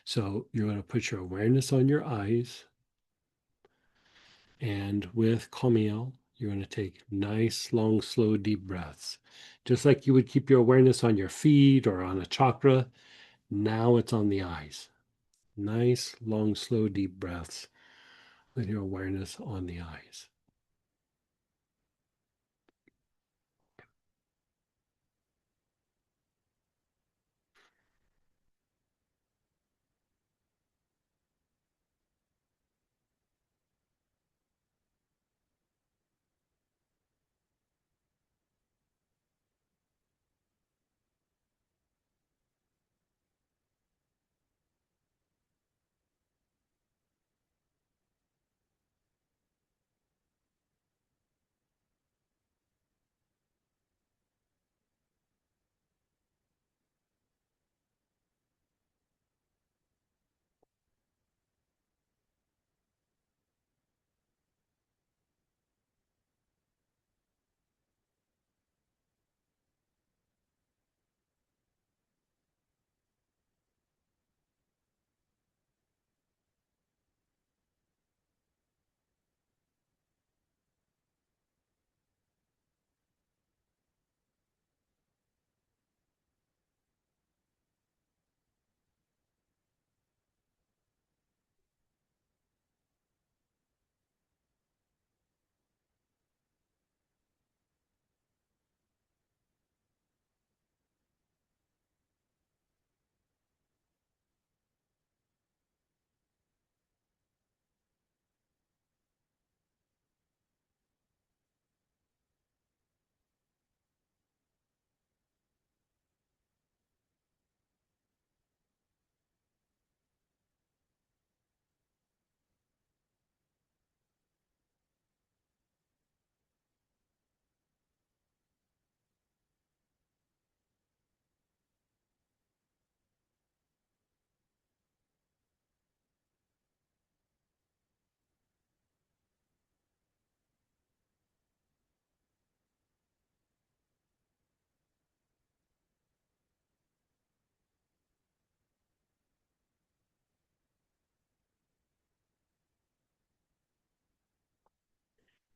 So you're going to put your awareness on your eyes, and with Khamael, you're going to take nice, long, slow, deep breaths. Just like you would keep your awareness on your feet or on a chakra, now it's on the eyes. Nice, long, slow, deep breaths with your awareness on the eyes.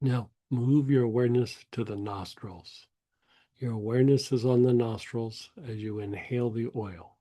Now, move your awareness to the nostrils. Your awareness is on the nostrils as you inhale the oil.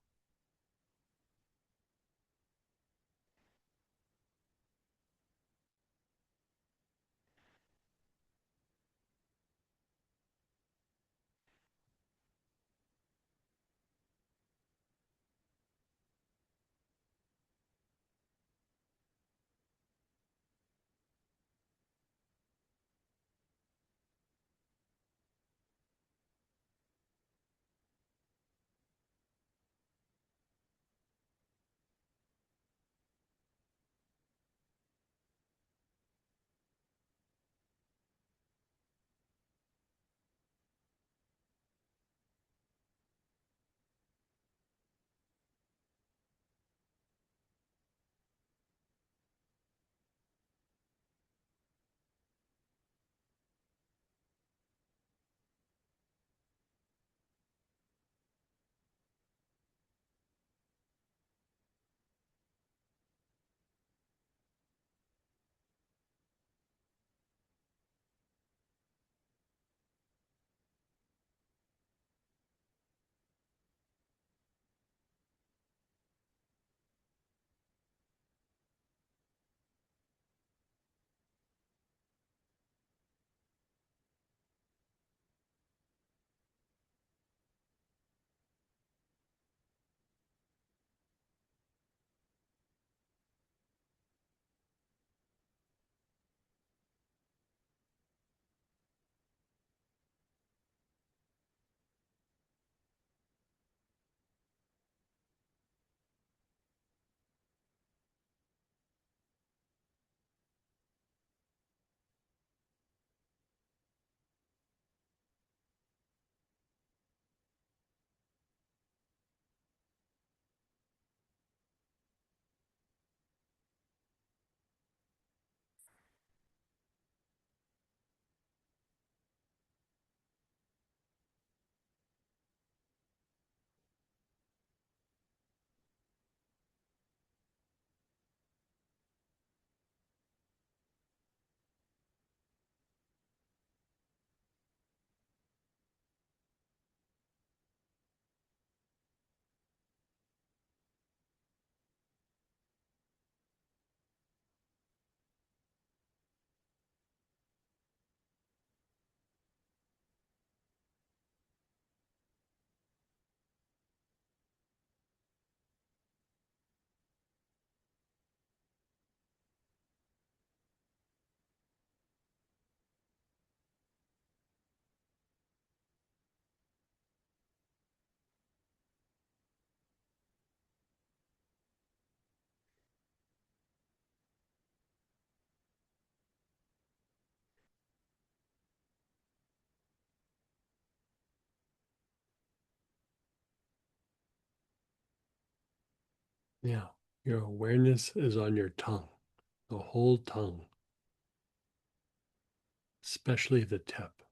Yeah, your awareness is on your tongue, the whole tongue, especially the tip.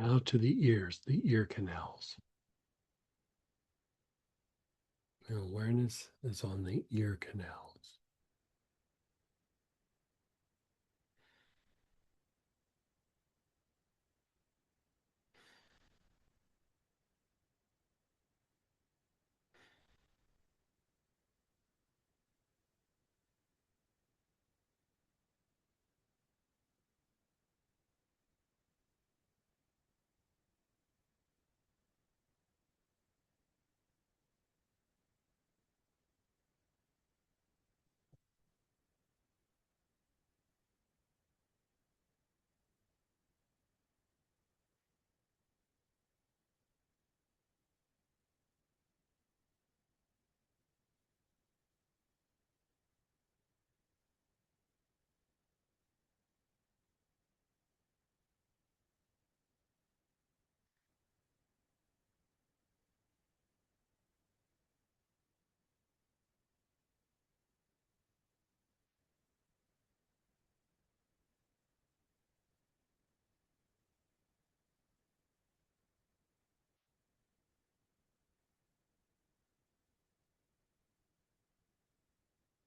out to the ears, the ear canals. And awareness is on the ear canals.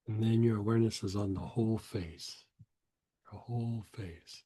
And then your awareness is on the whole face, the whole face.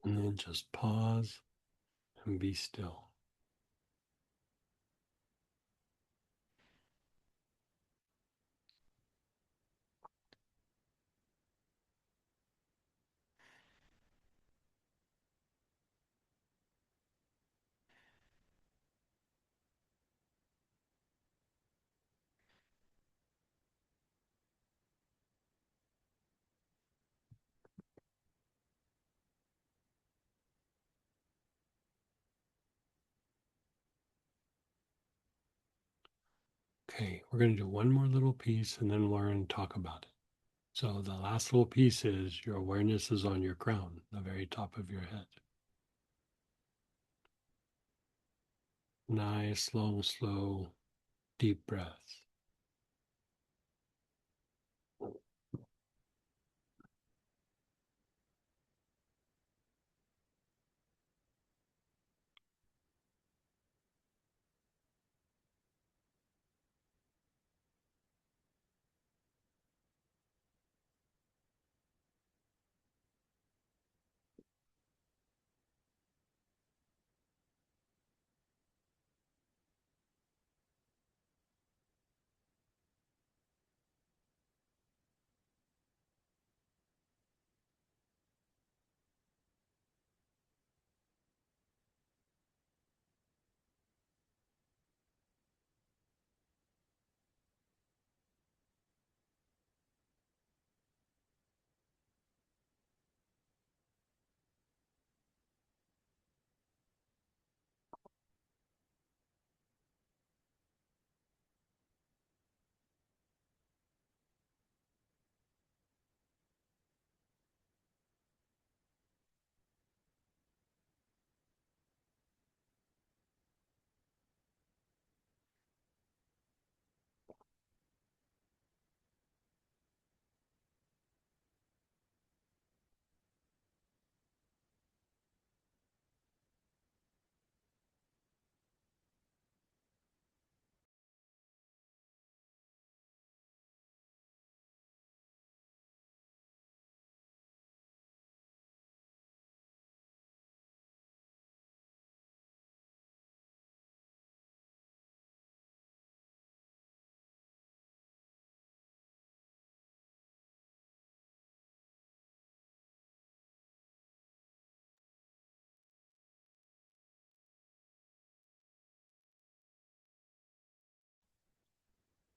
And then just pause and be still. Okay, we're going to do one more little piece and then we're going to talk about it. So the last little piece is your awareness is on your crown, the very top of your head. Nice, long, slow, deep breaths.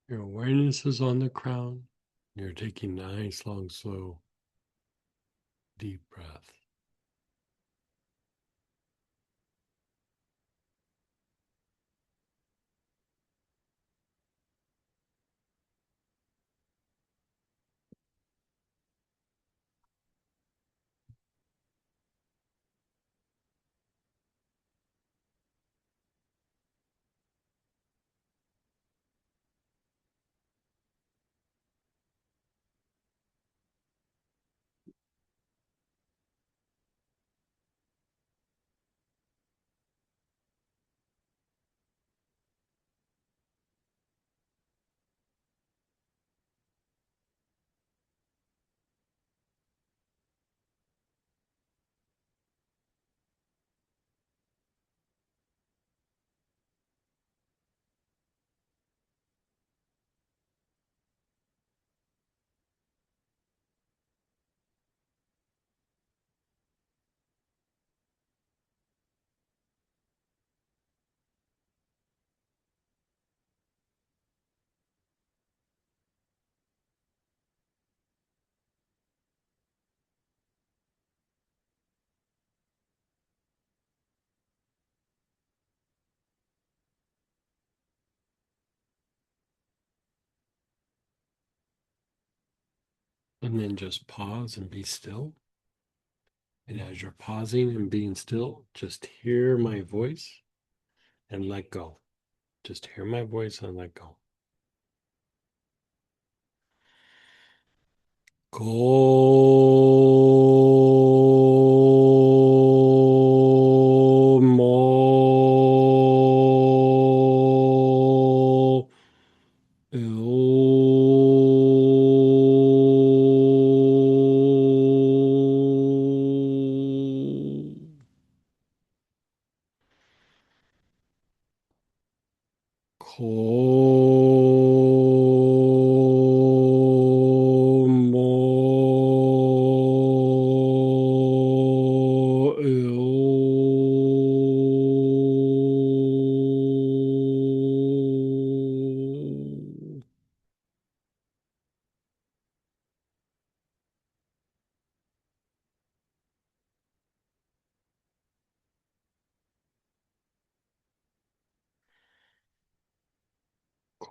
Your awareness is on the crown. You're taking nice, long, slow, deep breath. And then just pause and be still. And as you're pausing and being still, just hear my voice and let go. Just hear my voice and let go. Como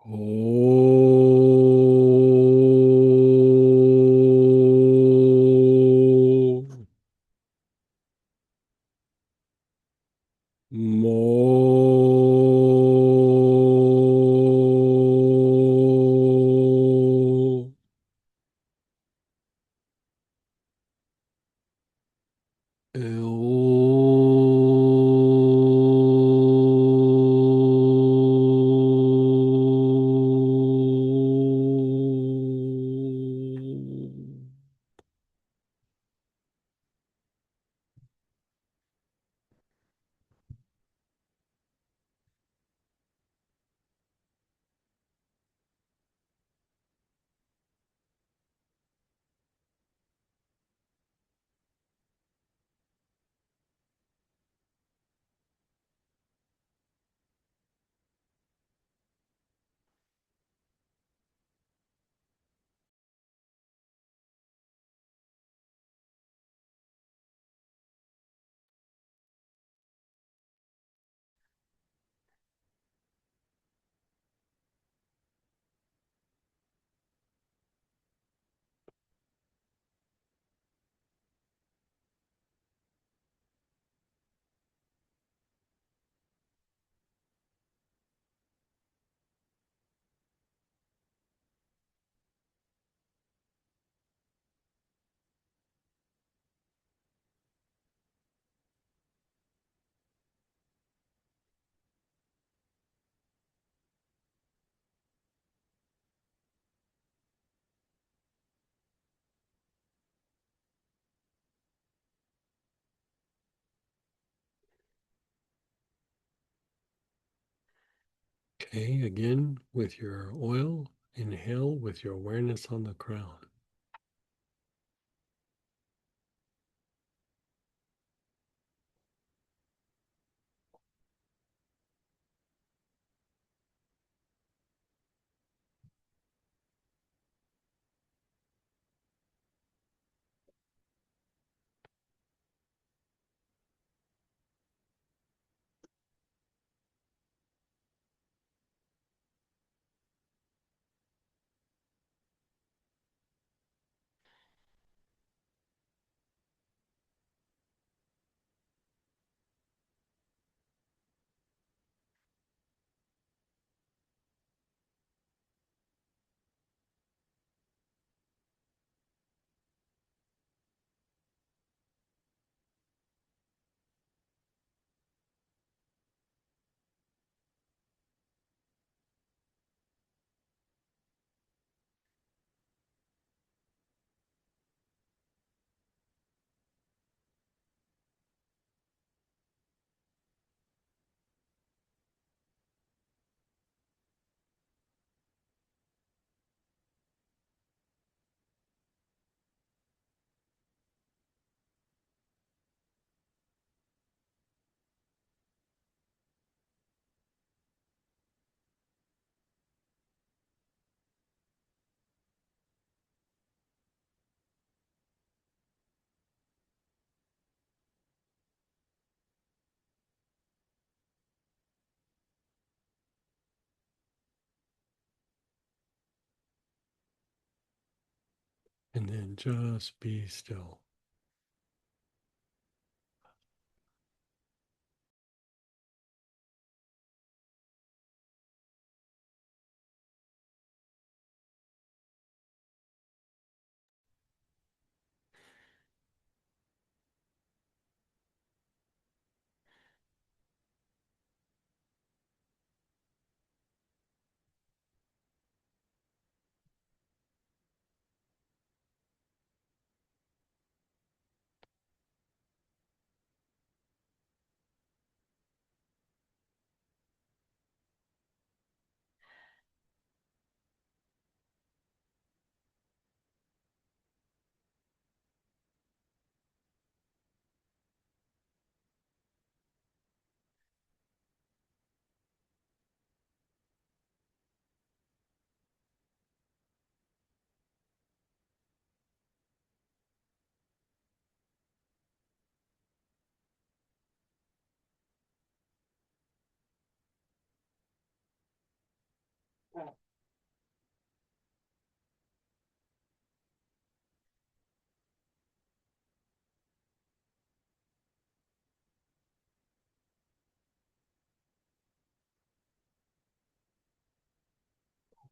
Hold. Mo. El. Okay, again with your oil, inhale with your awareness on the crown. And then just be still.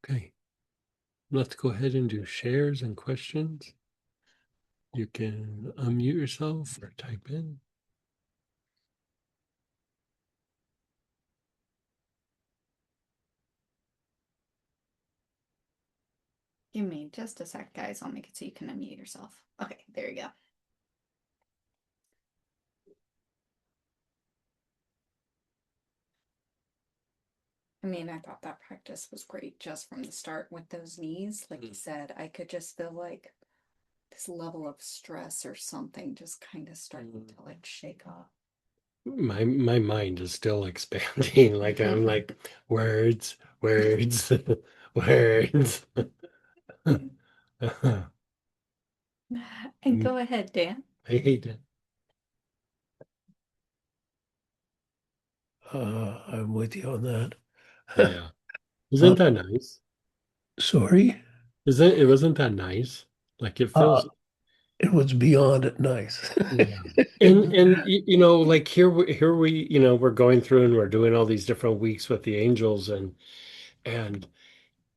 Okay, let's go ahead and do shares and questions. You can unmute yourself or type in. Give me just a sec, guys. I'll make it so you can unmute yourself. Okay, there you go. I mean, I thought that practice was great just from the start with those knees. Like you said, I could just feel like this level of stress or something just kind of starting to like shake off. My mind is still expanding. Like I'm like words, words, words. I And go ahead, Dan. hate it. I'm with you on that. Yeah. Uh, Isn't that nice? sorry. It wasn't that nice? Like it Uh, feels, it was beyond nice. yeah. And like we're going through and we're doing all these different weeks with the angels, and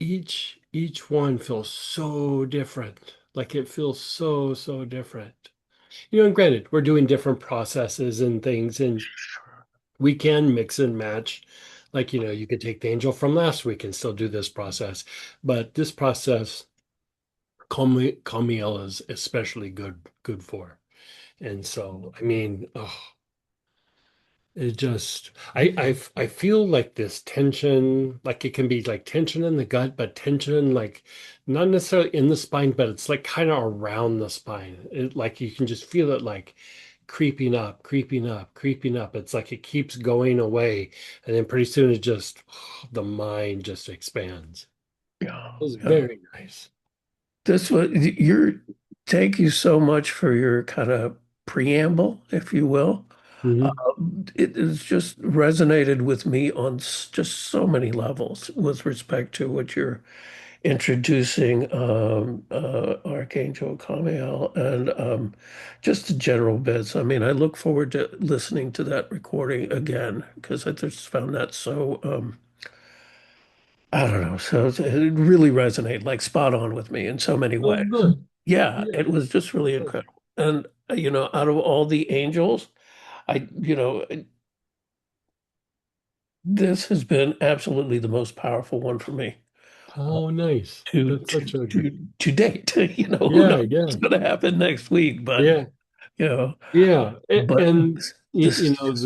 each one feels so different. Like it feels so different. And granted, we're doing different processes and things, and we can mix and match. Like, you could take the angel from last week and still do this process. But this process, Khamael is especially good for. And so, I mean, oh, it just, I feel like this tension, like it can be like tension in the gut, but tension like not necessarily in the spine, but it's like kind of around the spine. Like you can just feel it like creeping up, creeping up, creeping up. It's like it keeps going away, and then pretty soon it just the mind just expands. Yeah, It was yeah. very nice. This was your thank you so much for your kind of preamble, if you will. Hmm. It has just resonated with me on just so many levels with respect to what you're introducing Archangel Khamael and just the general bits. I mean, I look forward to listening to that recording again because I just found that so I don't know, so it really resonated like spot on with me in so many Oh, ways. good. Yeah, Yeah. it was just really Good. incredible. And out of all the angels, this has been absolutely the most powerful one for me. Oh, nice. to That's to such a to to date. Who knows yeah, what's yeah, going to happen next week, but yeah. you know, Yeah, but and this is just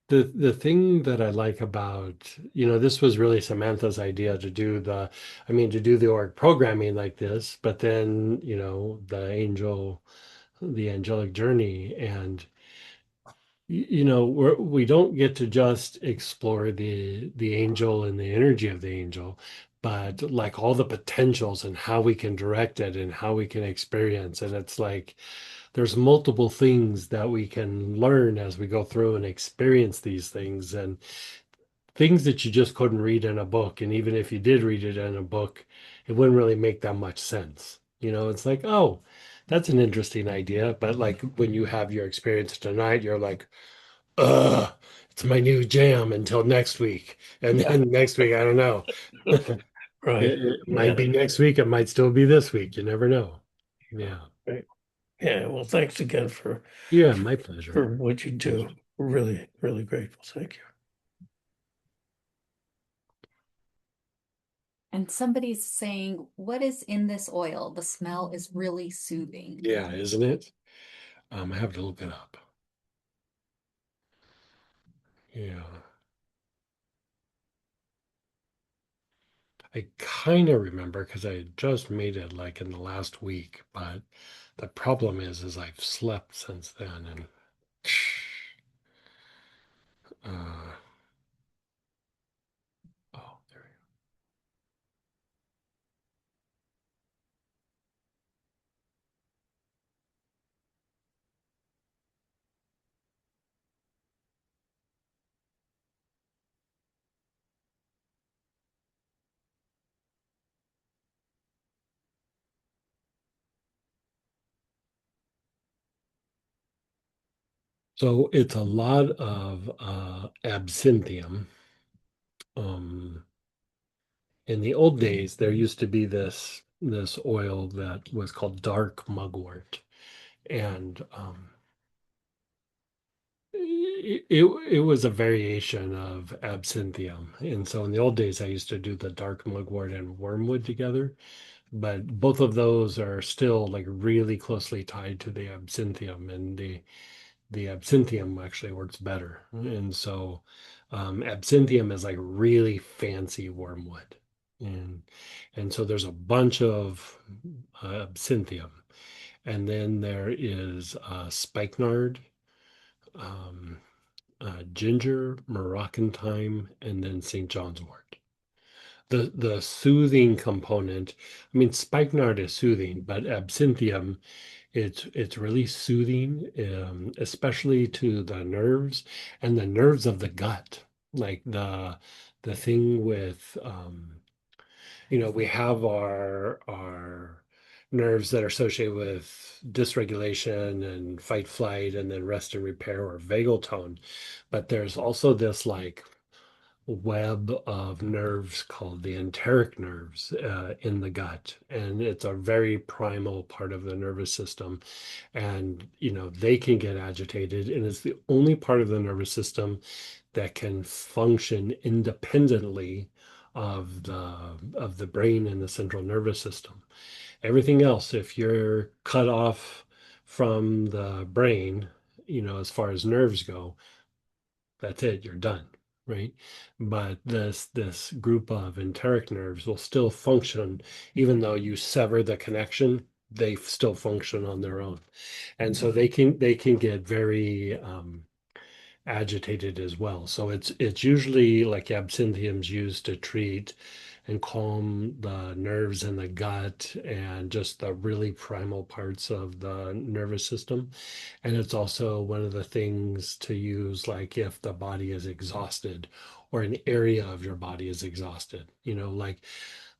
the thing that I like about, this was really Samantha's idea to do to do the org programming like this, but then, the angelic journey, and we don't get to just explore the angel and the energy of the angel, but like all the potentials and how we can direct it and how we can experience, and it's like there's multiple things that we can learn as we go through and experience these things, and things that you just couldn't read in a book. And even if you did read it in a book, it wouldn't really make that much sense. It's like, oh, that's an interesting idea. But like when you have your experience tonight, you're like, it's my new jam until next week. And yeah, then next week, I don't know. It, right. it might Yeah, be next week. It might still be this week. You never know. Yeah. right. Yeah. Well, thanks again Yeah, my pleasure. for what you do. Pleasure. Really, really grateful. Thank you. And somebody's saying, what is in this oil? The smell is really soothing. Yeah, isn't it? I have to look it up. Yeah. I kind of remember because I had just made it like in the last week, but the problem is I've slept since then, and uh oh, there we go. So it's a lot of absinthium. Um In the old days, there used to be this oil that was called dark mugwort, and it was a variation of absinthium. And so in the old days, I used to do the dark mugwort and wormwood together, but both of those are still like really closely tied to the absinthium, and the absinthium actually works better. And so absinthium is like really fancy wormwood. And and so there's a bunch of absinthium. And then there is spikenard, um, ginger, Moroccan thyme, and then St. John's wort. The soothing component, I mean, spikenard is soothing, but absinthium, it's really soothing, especially to the nerves and the nerves of the gut. Like the thing with we have our nerves that are associated with dysregulation and fight flight and then rest and repair or vagal tone. But there's also this like web of nerves called the enteric nerves in the gut, and it's a very primal part of the nervous system. And they can get agitated, and it's the only part of the nervous system that can function independently of the brain and the central nervous system. Everything else, if you're cut off from the brain, as far as nerves go, that's it, you're done, right? But this group of enteric nerves will still function even though you sever the connection. They still function on their own, and so they can get very agitated as well. So it's usually like absinthium's used to treat and calm the nerves in the gut and just the really primal parts of the nervous system. And it's also one of the things to use, like if the body is exhausted or an area of your body is exhausted,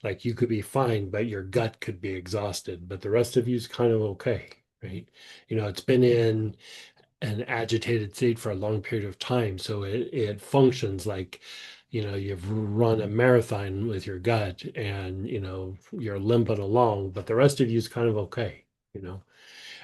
like you could be fine, but your gut could be exhausted, but the rest of you is kind of okay, right? It's been in an agitated state for a long period of time. So it functions like, you've run a marathon with your gut and, you're limping along, but the rest of you is kind of okay, you know?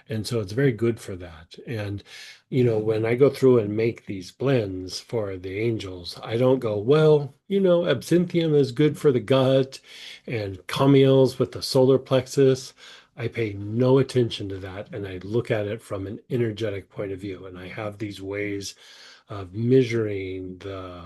And so it's very good for that. And, when I go through and make these blends for the angels, I don't go, well, absinthium is good for the gut and Khamael's with the solar plexus. I pay no attention to that. And I look at it from an energetic point of view. And I have these ways of measuring the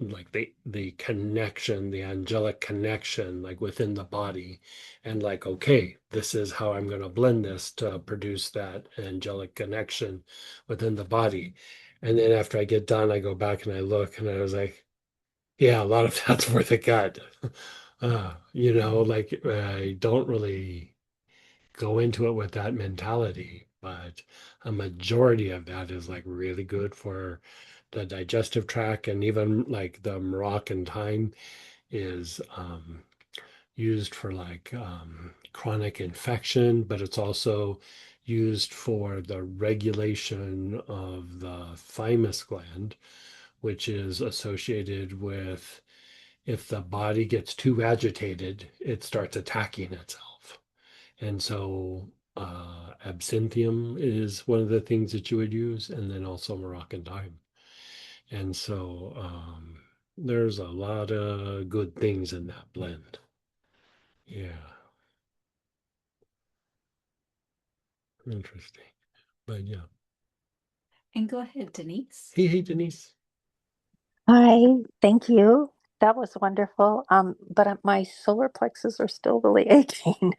like the connection, the angelic connection, like within the body, and like, okay, this is how I'm going to blend this to produce that angelic connection within the body. And then after I get done, I go back and I look, and I was like, yeah, a lot of that's for the gut. Like I don't really go into it with that mentality, but a majority of that is like really good for the digestive tract, and even like the Moroccan thyme is used for like chronic infection, but it's also used for the regulation of the thymus gland, which is associated with if the body gets too agitated, it starts attacking itself. And so absinthium is one of the things that you would use, and then also Moroccan thyme. And so there's a lot of good things in that blend. Yeah, interesting. But yeah. And go ahead, Denise. Hey, Denise. Hi, thank you. That was wonderful. But my solar plexus are still really aching.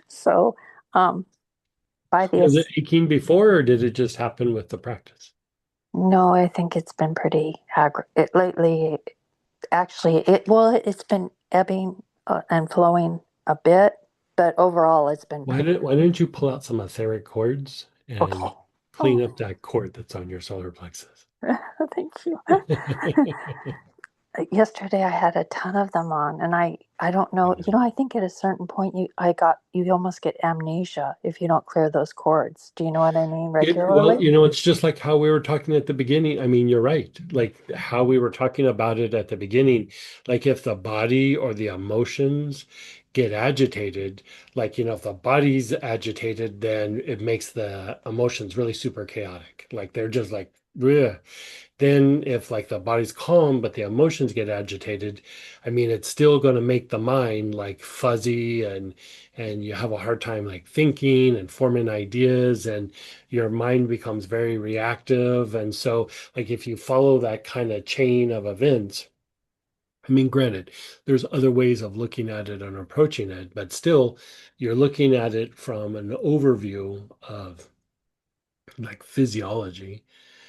So, um, by Was it this, aching before, or did it just happen with the practice? no, I think it's been pretty lately. Actually, it's been ebbing and flowing a bit, but overall, it's been Why pretty. didn't you pull out some etheric cords and Okay. clean Oh, up that cord that's on your solar plexus? thank you. Yesterday, I had a ton of them on, and I don't know. You know, I think at a certain point you almost get amnesia if you don't clear those chords. Do you know what I mean? Well, Regularly? it's just like how we were talking at the beginning. I mean, you're right. Like how we were talking about it at the beginning. Like if the body or the emotions get agitated, like, if the body's agitated, then it makes the emotions really super chaotic. Like they're just like, bleh. Then if like the body's calm, but the emotions get agitated, I mean, it's still going to make the mind like fuzzy, and you have a hard time like thinking and forming ideas, and your mind becomes very reactive. And so like if you follow that kind of chain of events, I mean, granted, there's other ways of looking at it and approaching it, but still you're looking at it from an overview of like physiology.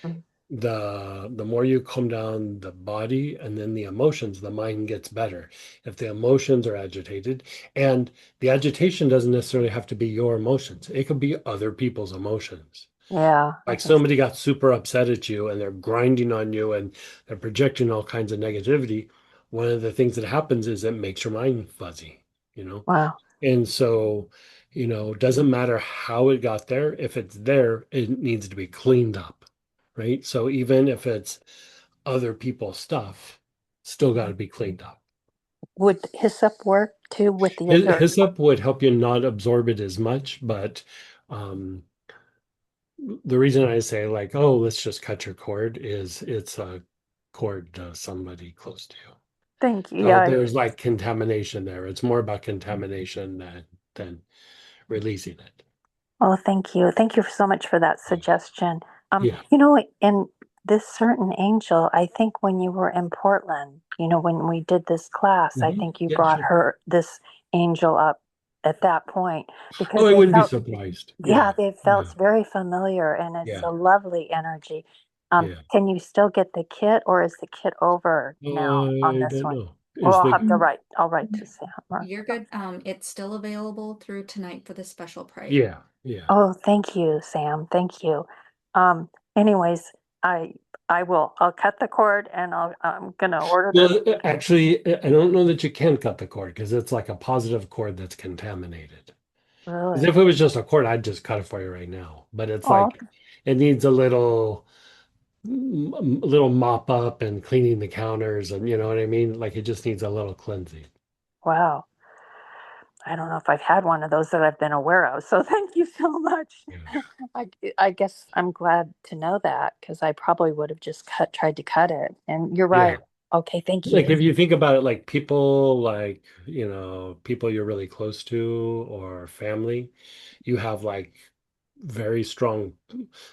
Mm. The more you calm down the body and then the emotions, the mind gets better. If the emotions are agitated, and the agitation doesn't necessarily have to be your emotions, it could be other people's emotions. Yeah, I Like can. somebody got super upset at you and they're grinding on you and they're projecting all kinds of negativity. One of the things that happens is it makes your mind fuzzy, you know? Wow. And so, doesn't matter how it got there. If it's there, it needs to be cleaned up, right? So even if it's other people's stuff, still got to be cleaned up. Would hyssop work too with the other? Hyssop would help you not absorb it as much, but um, the reason I say like, oh, let's just cut your cord is it's a cord to somebody close to you. Thank you. So Yeah. there's like contamination there. It's more about contamination than releasing it. Oh, thank you. Thank you so much for that suggestion. Yeah. In this certain angel, I think when you were in Portland, when we did this class, I think you Yeah, brought sure. her this angel up at that point because Oh, I wouldn't be surprised. yeah, Yeah. they Yeah. felt very familiar and it's Yeah. a lovely energy. Yeah. Can you still get the kit or is the kit over now on I this don't one? know. Well, Is I'll write to Sam. You're good. It's still available through tonight for the special price. Yeah. Yeah. Oh, thank you, Sam. Thank you. Anyways, I I'll cut the cord and I'm gonna order this. Well, actually, I don't know that you can cut the cord because it's like a positive cord that's contaminated. Because Really? if it was just a cord, I'd just cut it for you right now. But it's Oh, like it needs a little mop up and cleaning the counters, and you know what I mean? Like it just needs a little cleansing. wow. I don't know if I've had one of those that I've been aware of. So thank you so much. Yeah. I, I guess I'm glad to know that because I probably would have just tried to cut it. And you're Yeah. right. Okay, thank you. Like if you think about it, like people people you're really close to or family, you have like very strong,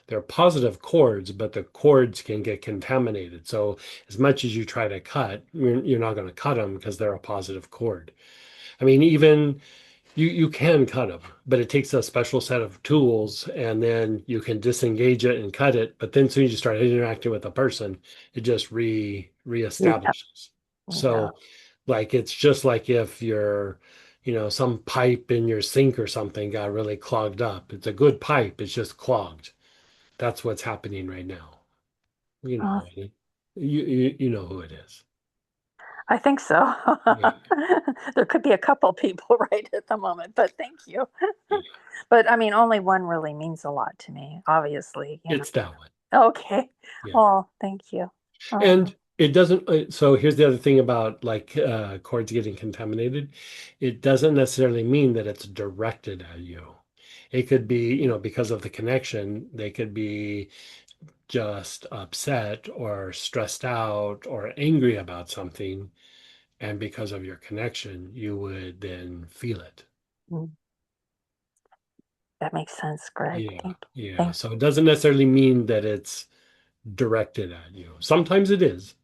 they're positive chords, but the chords can get contaminated. So as much as you try to cut, you're not going to cut them because they're a positive chord. I mean, even you can cut them, but it takes a special set of tools, and then you can disengage it and cut it. But then, as soon as you start interacting with a person, it just Yeah. reestablishes. Yeah. So, like it's just like if some pipe in your sink or something got really clogged up. It's a good pipe, it's just clogged. That's what's happening right now. You Oh, know, you know who it is. I think so. Yeah, There could be a couple people right at the moment, but thank you. yeah. But I mean, only one really means a lot to me, obviously. It's that one. Okay. Yeah. Oh, thank you. Oh, And it doesn't, so here's the other thing about like cords getting contaminated. It doesn't necessarily mean that it's directed at you. It could be, because of the connection, they could be just upset or stressed out or angry about something. And because of your connection, you would then feel it. mm, that makes sense, Greg. Yeah. Yeah. Thank. So it doesn't necessarily mean that it's directed at you. Sometimes it is,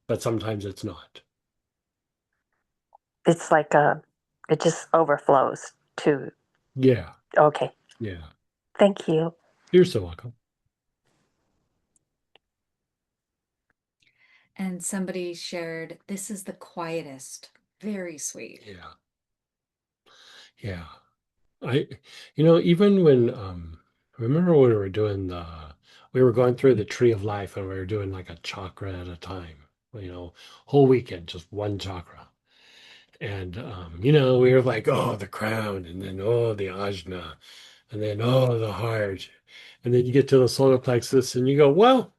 but sometimes it's not. It's like it just overflows to. Yeah. Okay. Yeah. Thank you. You're so welcome. And somebody shared, this is the quietest. Very sweet. Yeah. Yeah. I, even when, remember when we were going through the tree of life and we were doing like a chakra at a time, whole weekend, just one chakra. And you know, we were like, oh, the crown, and then oh, the ajna, and then oh, the heart. And then you get to the solar plexus and you go, well,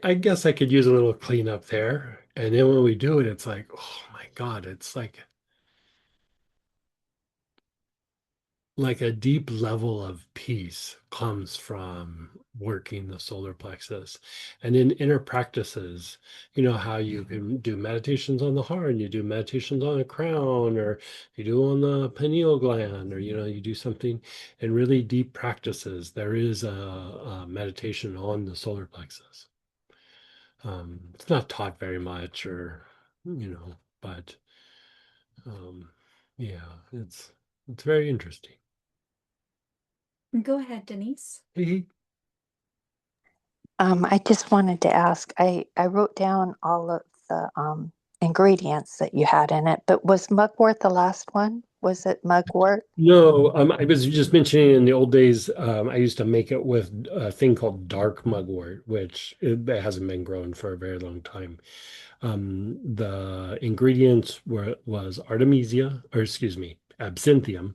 I guess I could use a little cleanup there. And then when we do it, it's like, oh my God, it's like a deep level of peace comes from working the solar plexus. And in inner practices, you know how you can do meditations on the heart, and you do meditations on the crown, or you do on the pineal gland, or you know, you do something in really deep practices. There is a meditation on the solar plexus. It's not taught very much, or you know, but um, yeah, it's very interesting. Go ahead, Denise. I just wanted to ask, I wrote down all of the ingredients that you had in it, but was mugwort the last one? Was it mugwort? No, I was just mentioning in the old days, I used to make it with a thing called dark mugwort, which it hasn't been grown for a very long time. The ingredients was artemisia, or excuse me, absinthium,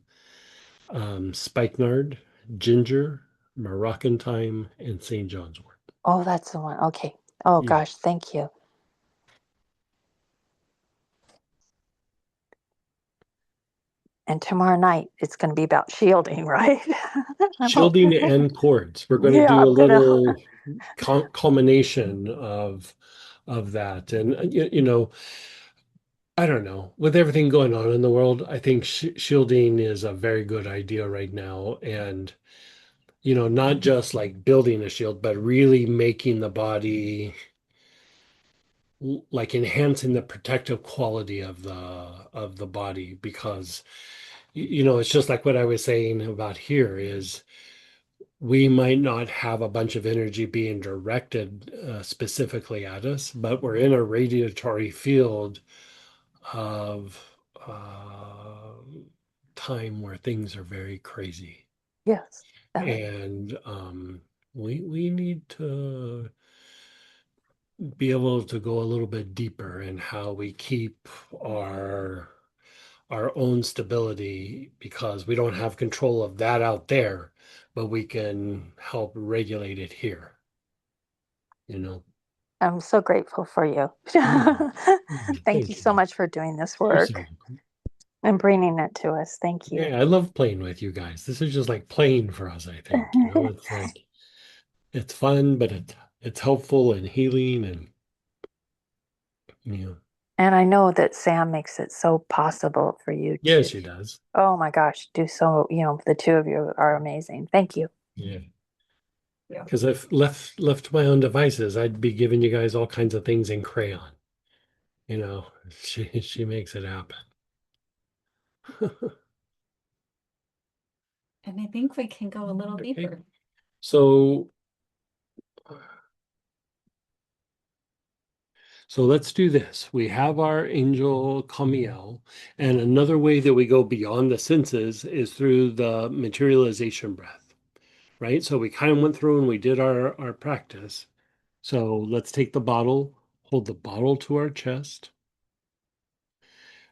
spikenard, ginger, Moroccan thyme, and St. John's wort. Oh, that's the one. Okay. Oh Yeah. gosh, thank you. And tomorrow night it's going to be about shielding, right? I'm Shielding hoping. and cords. We're going to Yeah, do a I'm gonna. little culmination of that, and you know, I don't know. With everything going on in the world, I think shielding is a very good idea right now. And, you know, not just like building a shield, but really making the body like enhancing the protective quality of the body because you know, it's just like what I was saying about here is we might not have a bunch of energy being directed specifically at us, but we're in a radiatory field of time where things are very crazy, Yes. and we need to be able to go a little bit deeper in how we keep our own stability because we don't have control of that out there, but we can help regulate it here. You know. I'm so grateful for you. Mm, Thank you thank so you. much for doing this You're so work welcome. and bringing it to us. Thank you. Yeah, I love playing with you guys. This is just like playing for us, I think. You know, it's like it's fun, but it's helpful and healing and you know. And I know that Sam makes it so possible for you Yeah, to, she does. oh my gosh, do so, the two of you are amazing. Thank you. Yeah. Yeah. Because if left to my own devices, I'd be giving you guys all kinds of things in crayon. You know, she makes it happen. And I think we can go a little Okay. deeper. So let's do this. We have our angel Khamael, and another way that we go beyond the senses is through the materialization breath, right? So we kind of went through and we did our practice. So let's take the bottle, hold the bottle to our chest,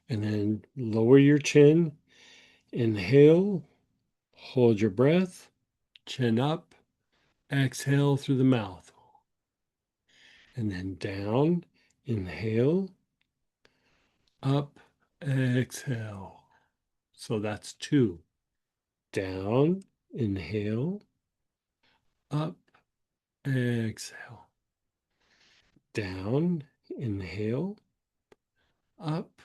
and then lower your chin. Inhale, hold your breath, chin up, exhale through the mouth, and then down. Inhale, up, exhale. So that's two. Down, inhale, up, exhale. Down, inhale, up,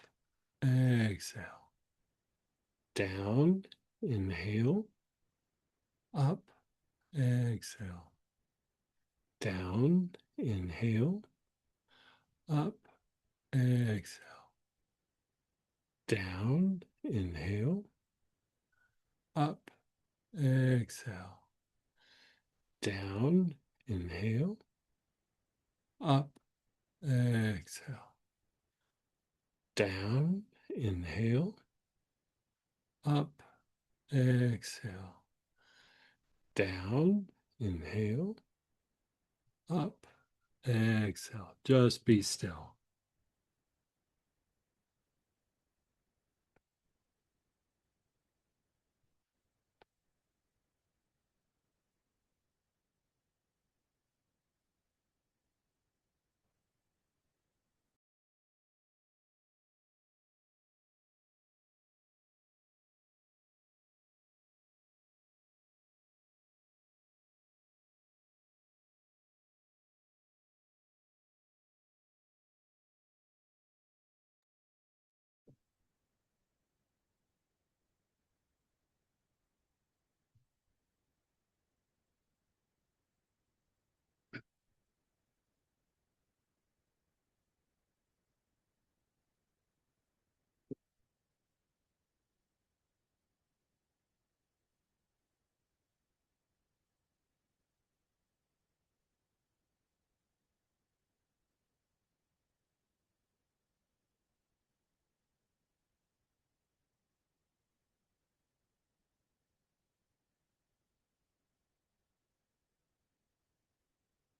exhale. Down, inhale, up, exhale. Down, inhale, up, exhale. Down, inhale, up, exhale. Down, inhale, up, exhale. Down, inhale, up, exhale. Down, inhale, up, exhale. Just be still.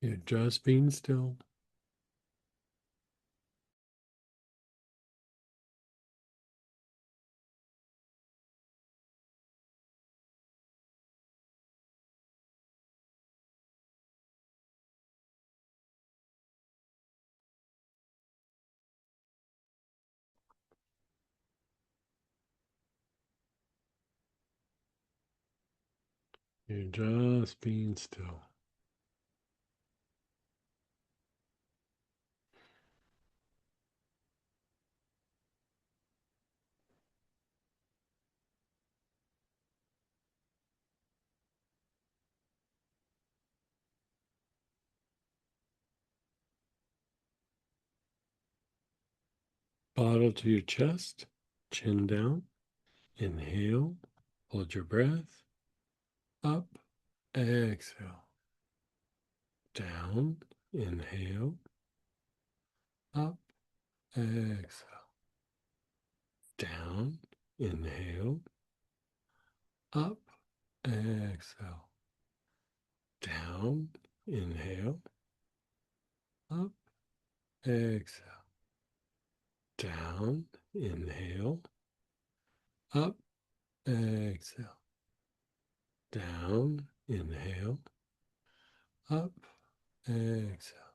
You're just being still. You're just being still. Bottle to your chest, chin down. Inhale, hold your breath. Up, exhale. Down, inhale. Up, exhale. Down, inhale. Up, exhale. Down, inhale. Up, exhale. Down, inhale. Up, exhale. Down, inhale. Up, exhale.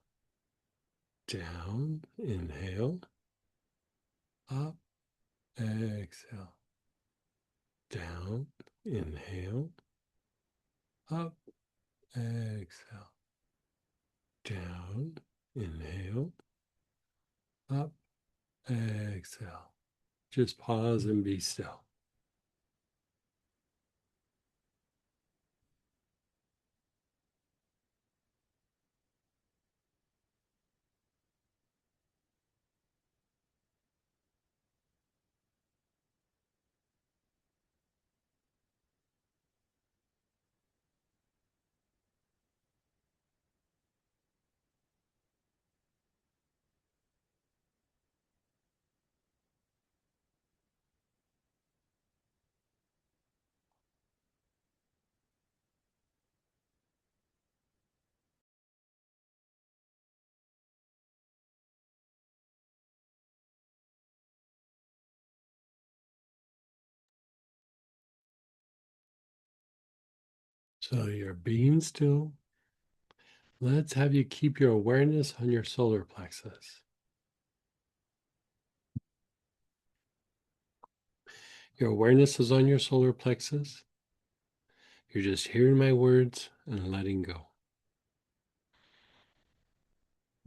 Down, inhale. Up, exhale. Down, inhale. Up, exhale. Down, inhale. Up, exhale. Just pause and be still. So you're being still. Let's have you keep your awareness on your solar plexus. Your awareness is on your solar plexus. You're just hearing my words and letting go.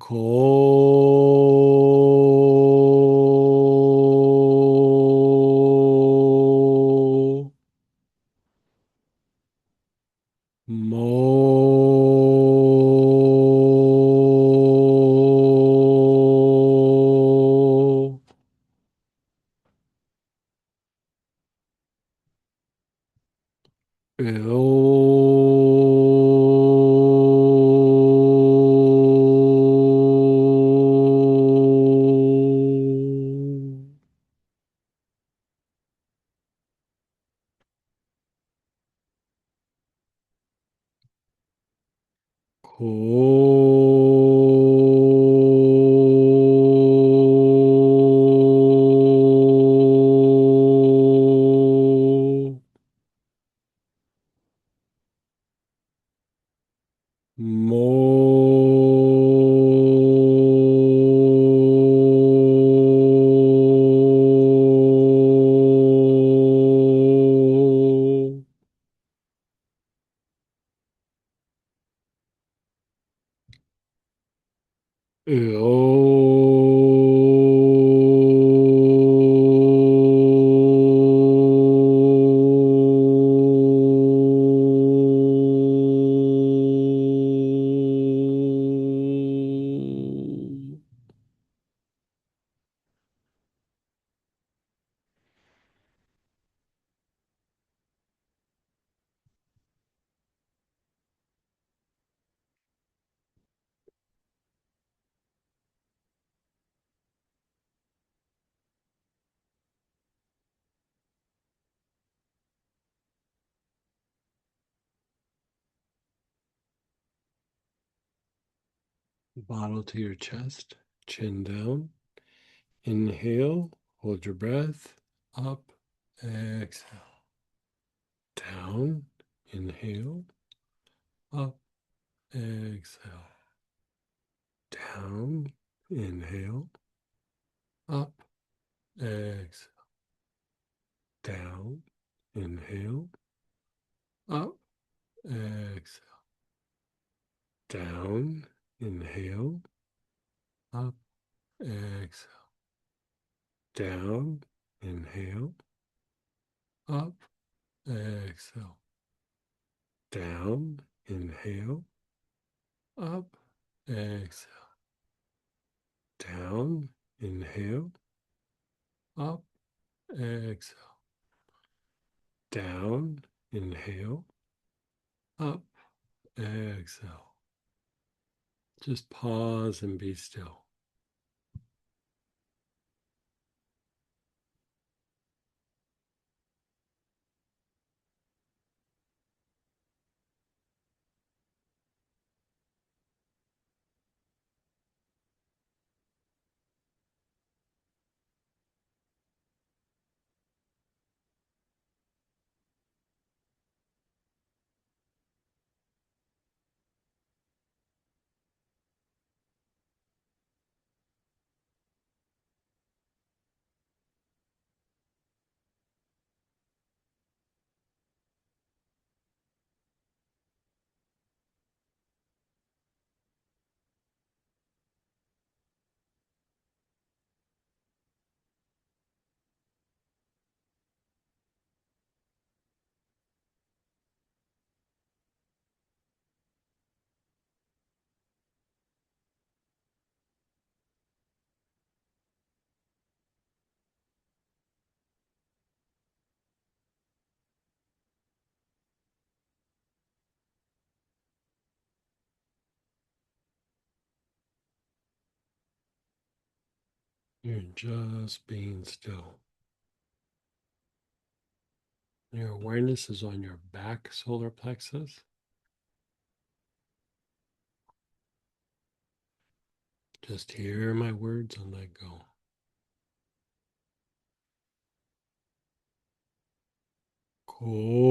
Ko mo ko mo Bottle to your chest, chin down. Inhale, hold your breath, up, exhale. Down, inhale, up, exhale. Down, inhale, up, exhale. Down, inhale, up, exhale. Down, inhale, up, exhale. Down, inhale, up, exhale. Down, inhale, up, exhale. Down, inhale, up, exhale. Down, inhale, up, exhale. Just pause and be still. You're just being still. Your awareness is on your back solar plexus. Just hear my words and let go. Ko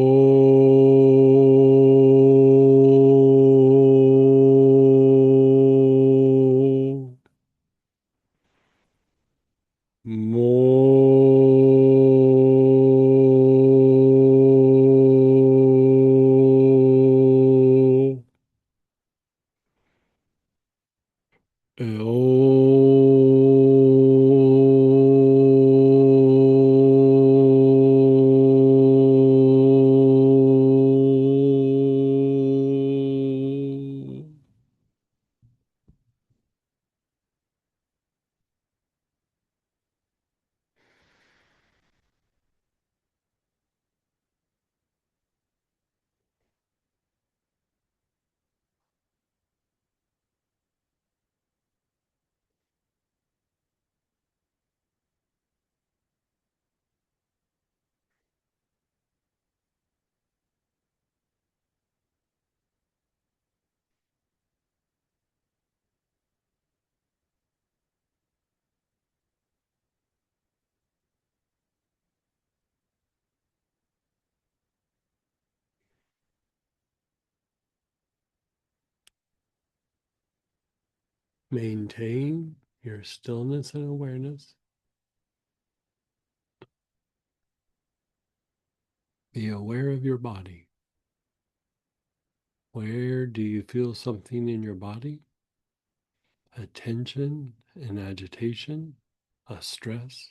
mo Maintain your stillness and awareness. Be aware of your body. Where do you feel something in your body? A tension, an agitation, a stress?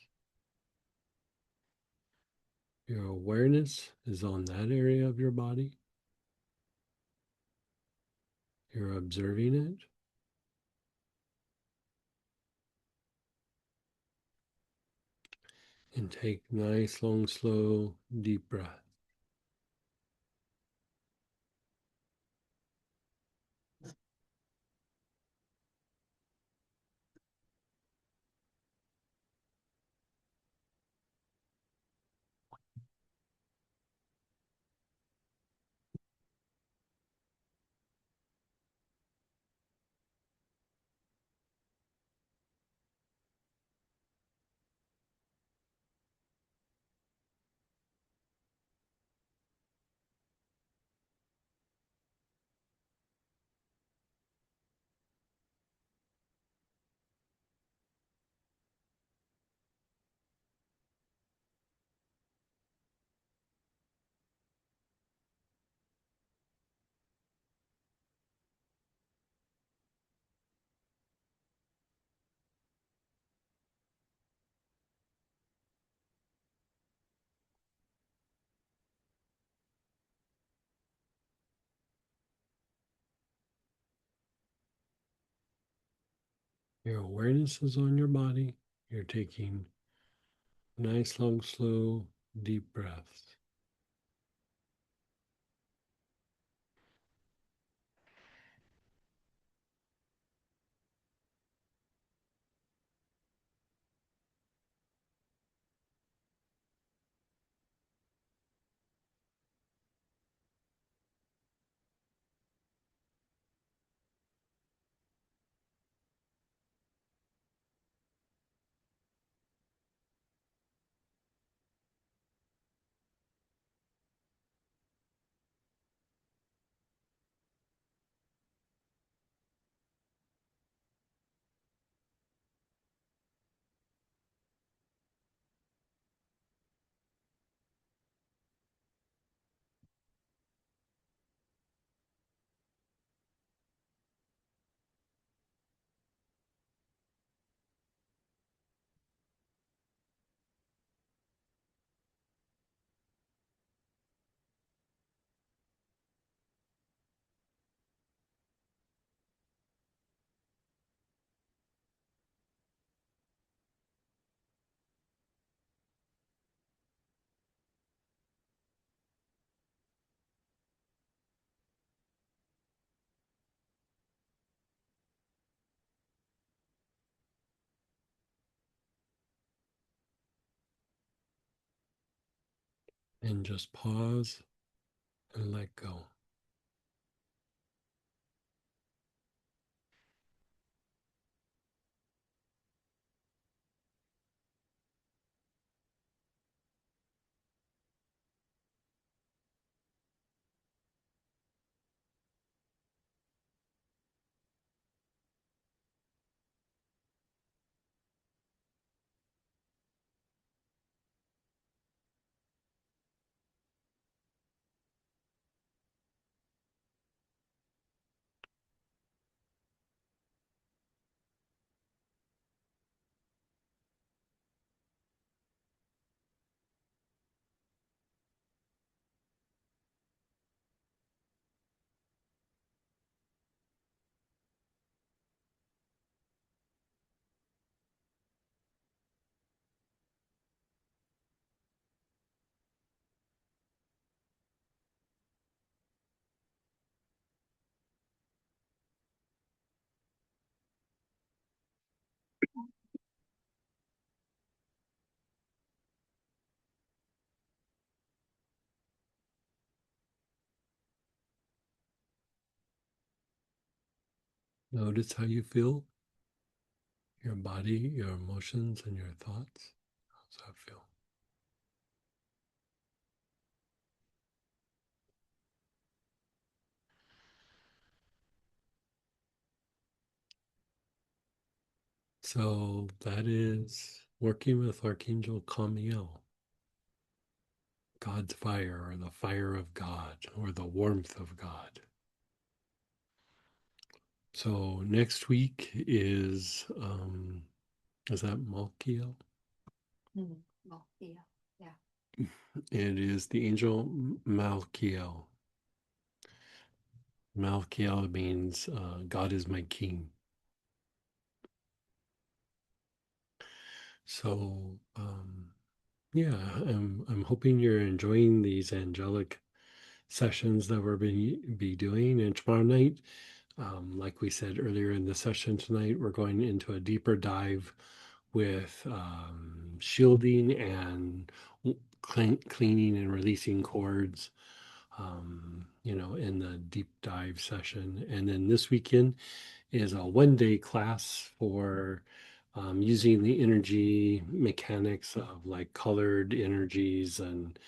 Your awareness is on that area of your body. You're observing it. And take nice, long, slow, deep breath. Your awareness is on your body. You're taking nice, long, slow, deep breaths. And just pause and let go. Notice how you feel, your body, your emotions, and your thoughts. How's that feel? So that is working with Archangel Khamael, God's fire, or the fire of God, or the warmth of God. So next week is that Malkiel? Well, yeah, yeah. It is the angel Malkiel. Malkiel means God is my king. So yeah, I'm hoping you're enjoying these angelic sessions that we're be doing. And tomorrow night, like we said earlier in the session tonight, we're going into a deeper dive with shielding and cleaning and releasing cords. In the deep dive session. And then this weekend is a 1 day class for using the energy mechanics of like colored energies and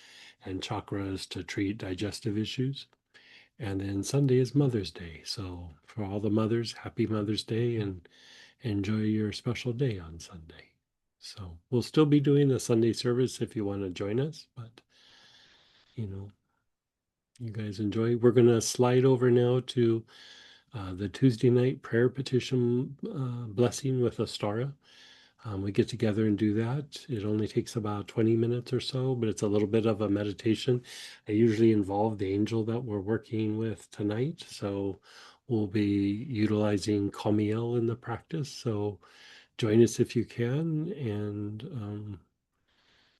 chakras to treat digestive issues. And then Sunday is Mother's Day. So for all the mothers, happy Mother's Day and enjoy your special day on Sunday. So we'll still be doing a Sunday service if you want to join us, but you know, you guys enjoy. We're going to slide over now to the Tuesday night prayer petition blessing with Astara. We get together and do that. It only takes about 20 minutes or so, but it's a little bit of a meditation. I usually involve the angel that we're working with tonight. So we'll be utilizing Khamael in the practice. So join us if you can. And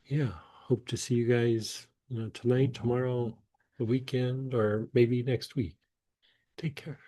yeah, hope to see you guys, tonight, tomorrow, the weekend, or maybe next week. Take care.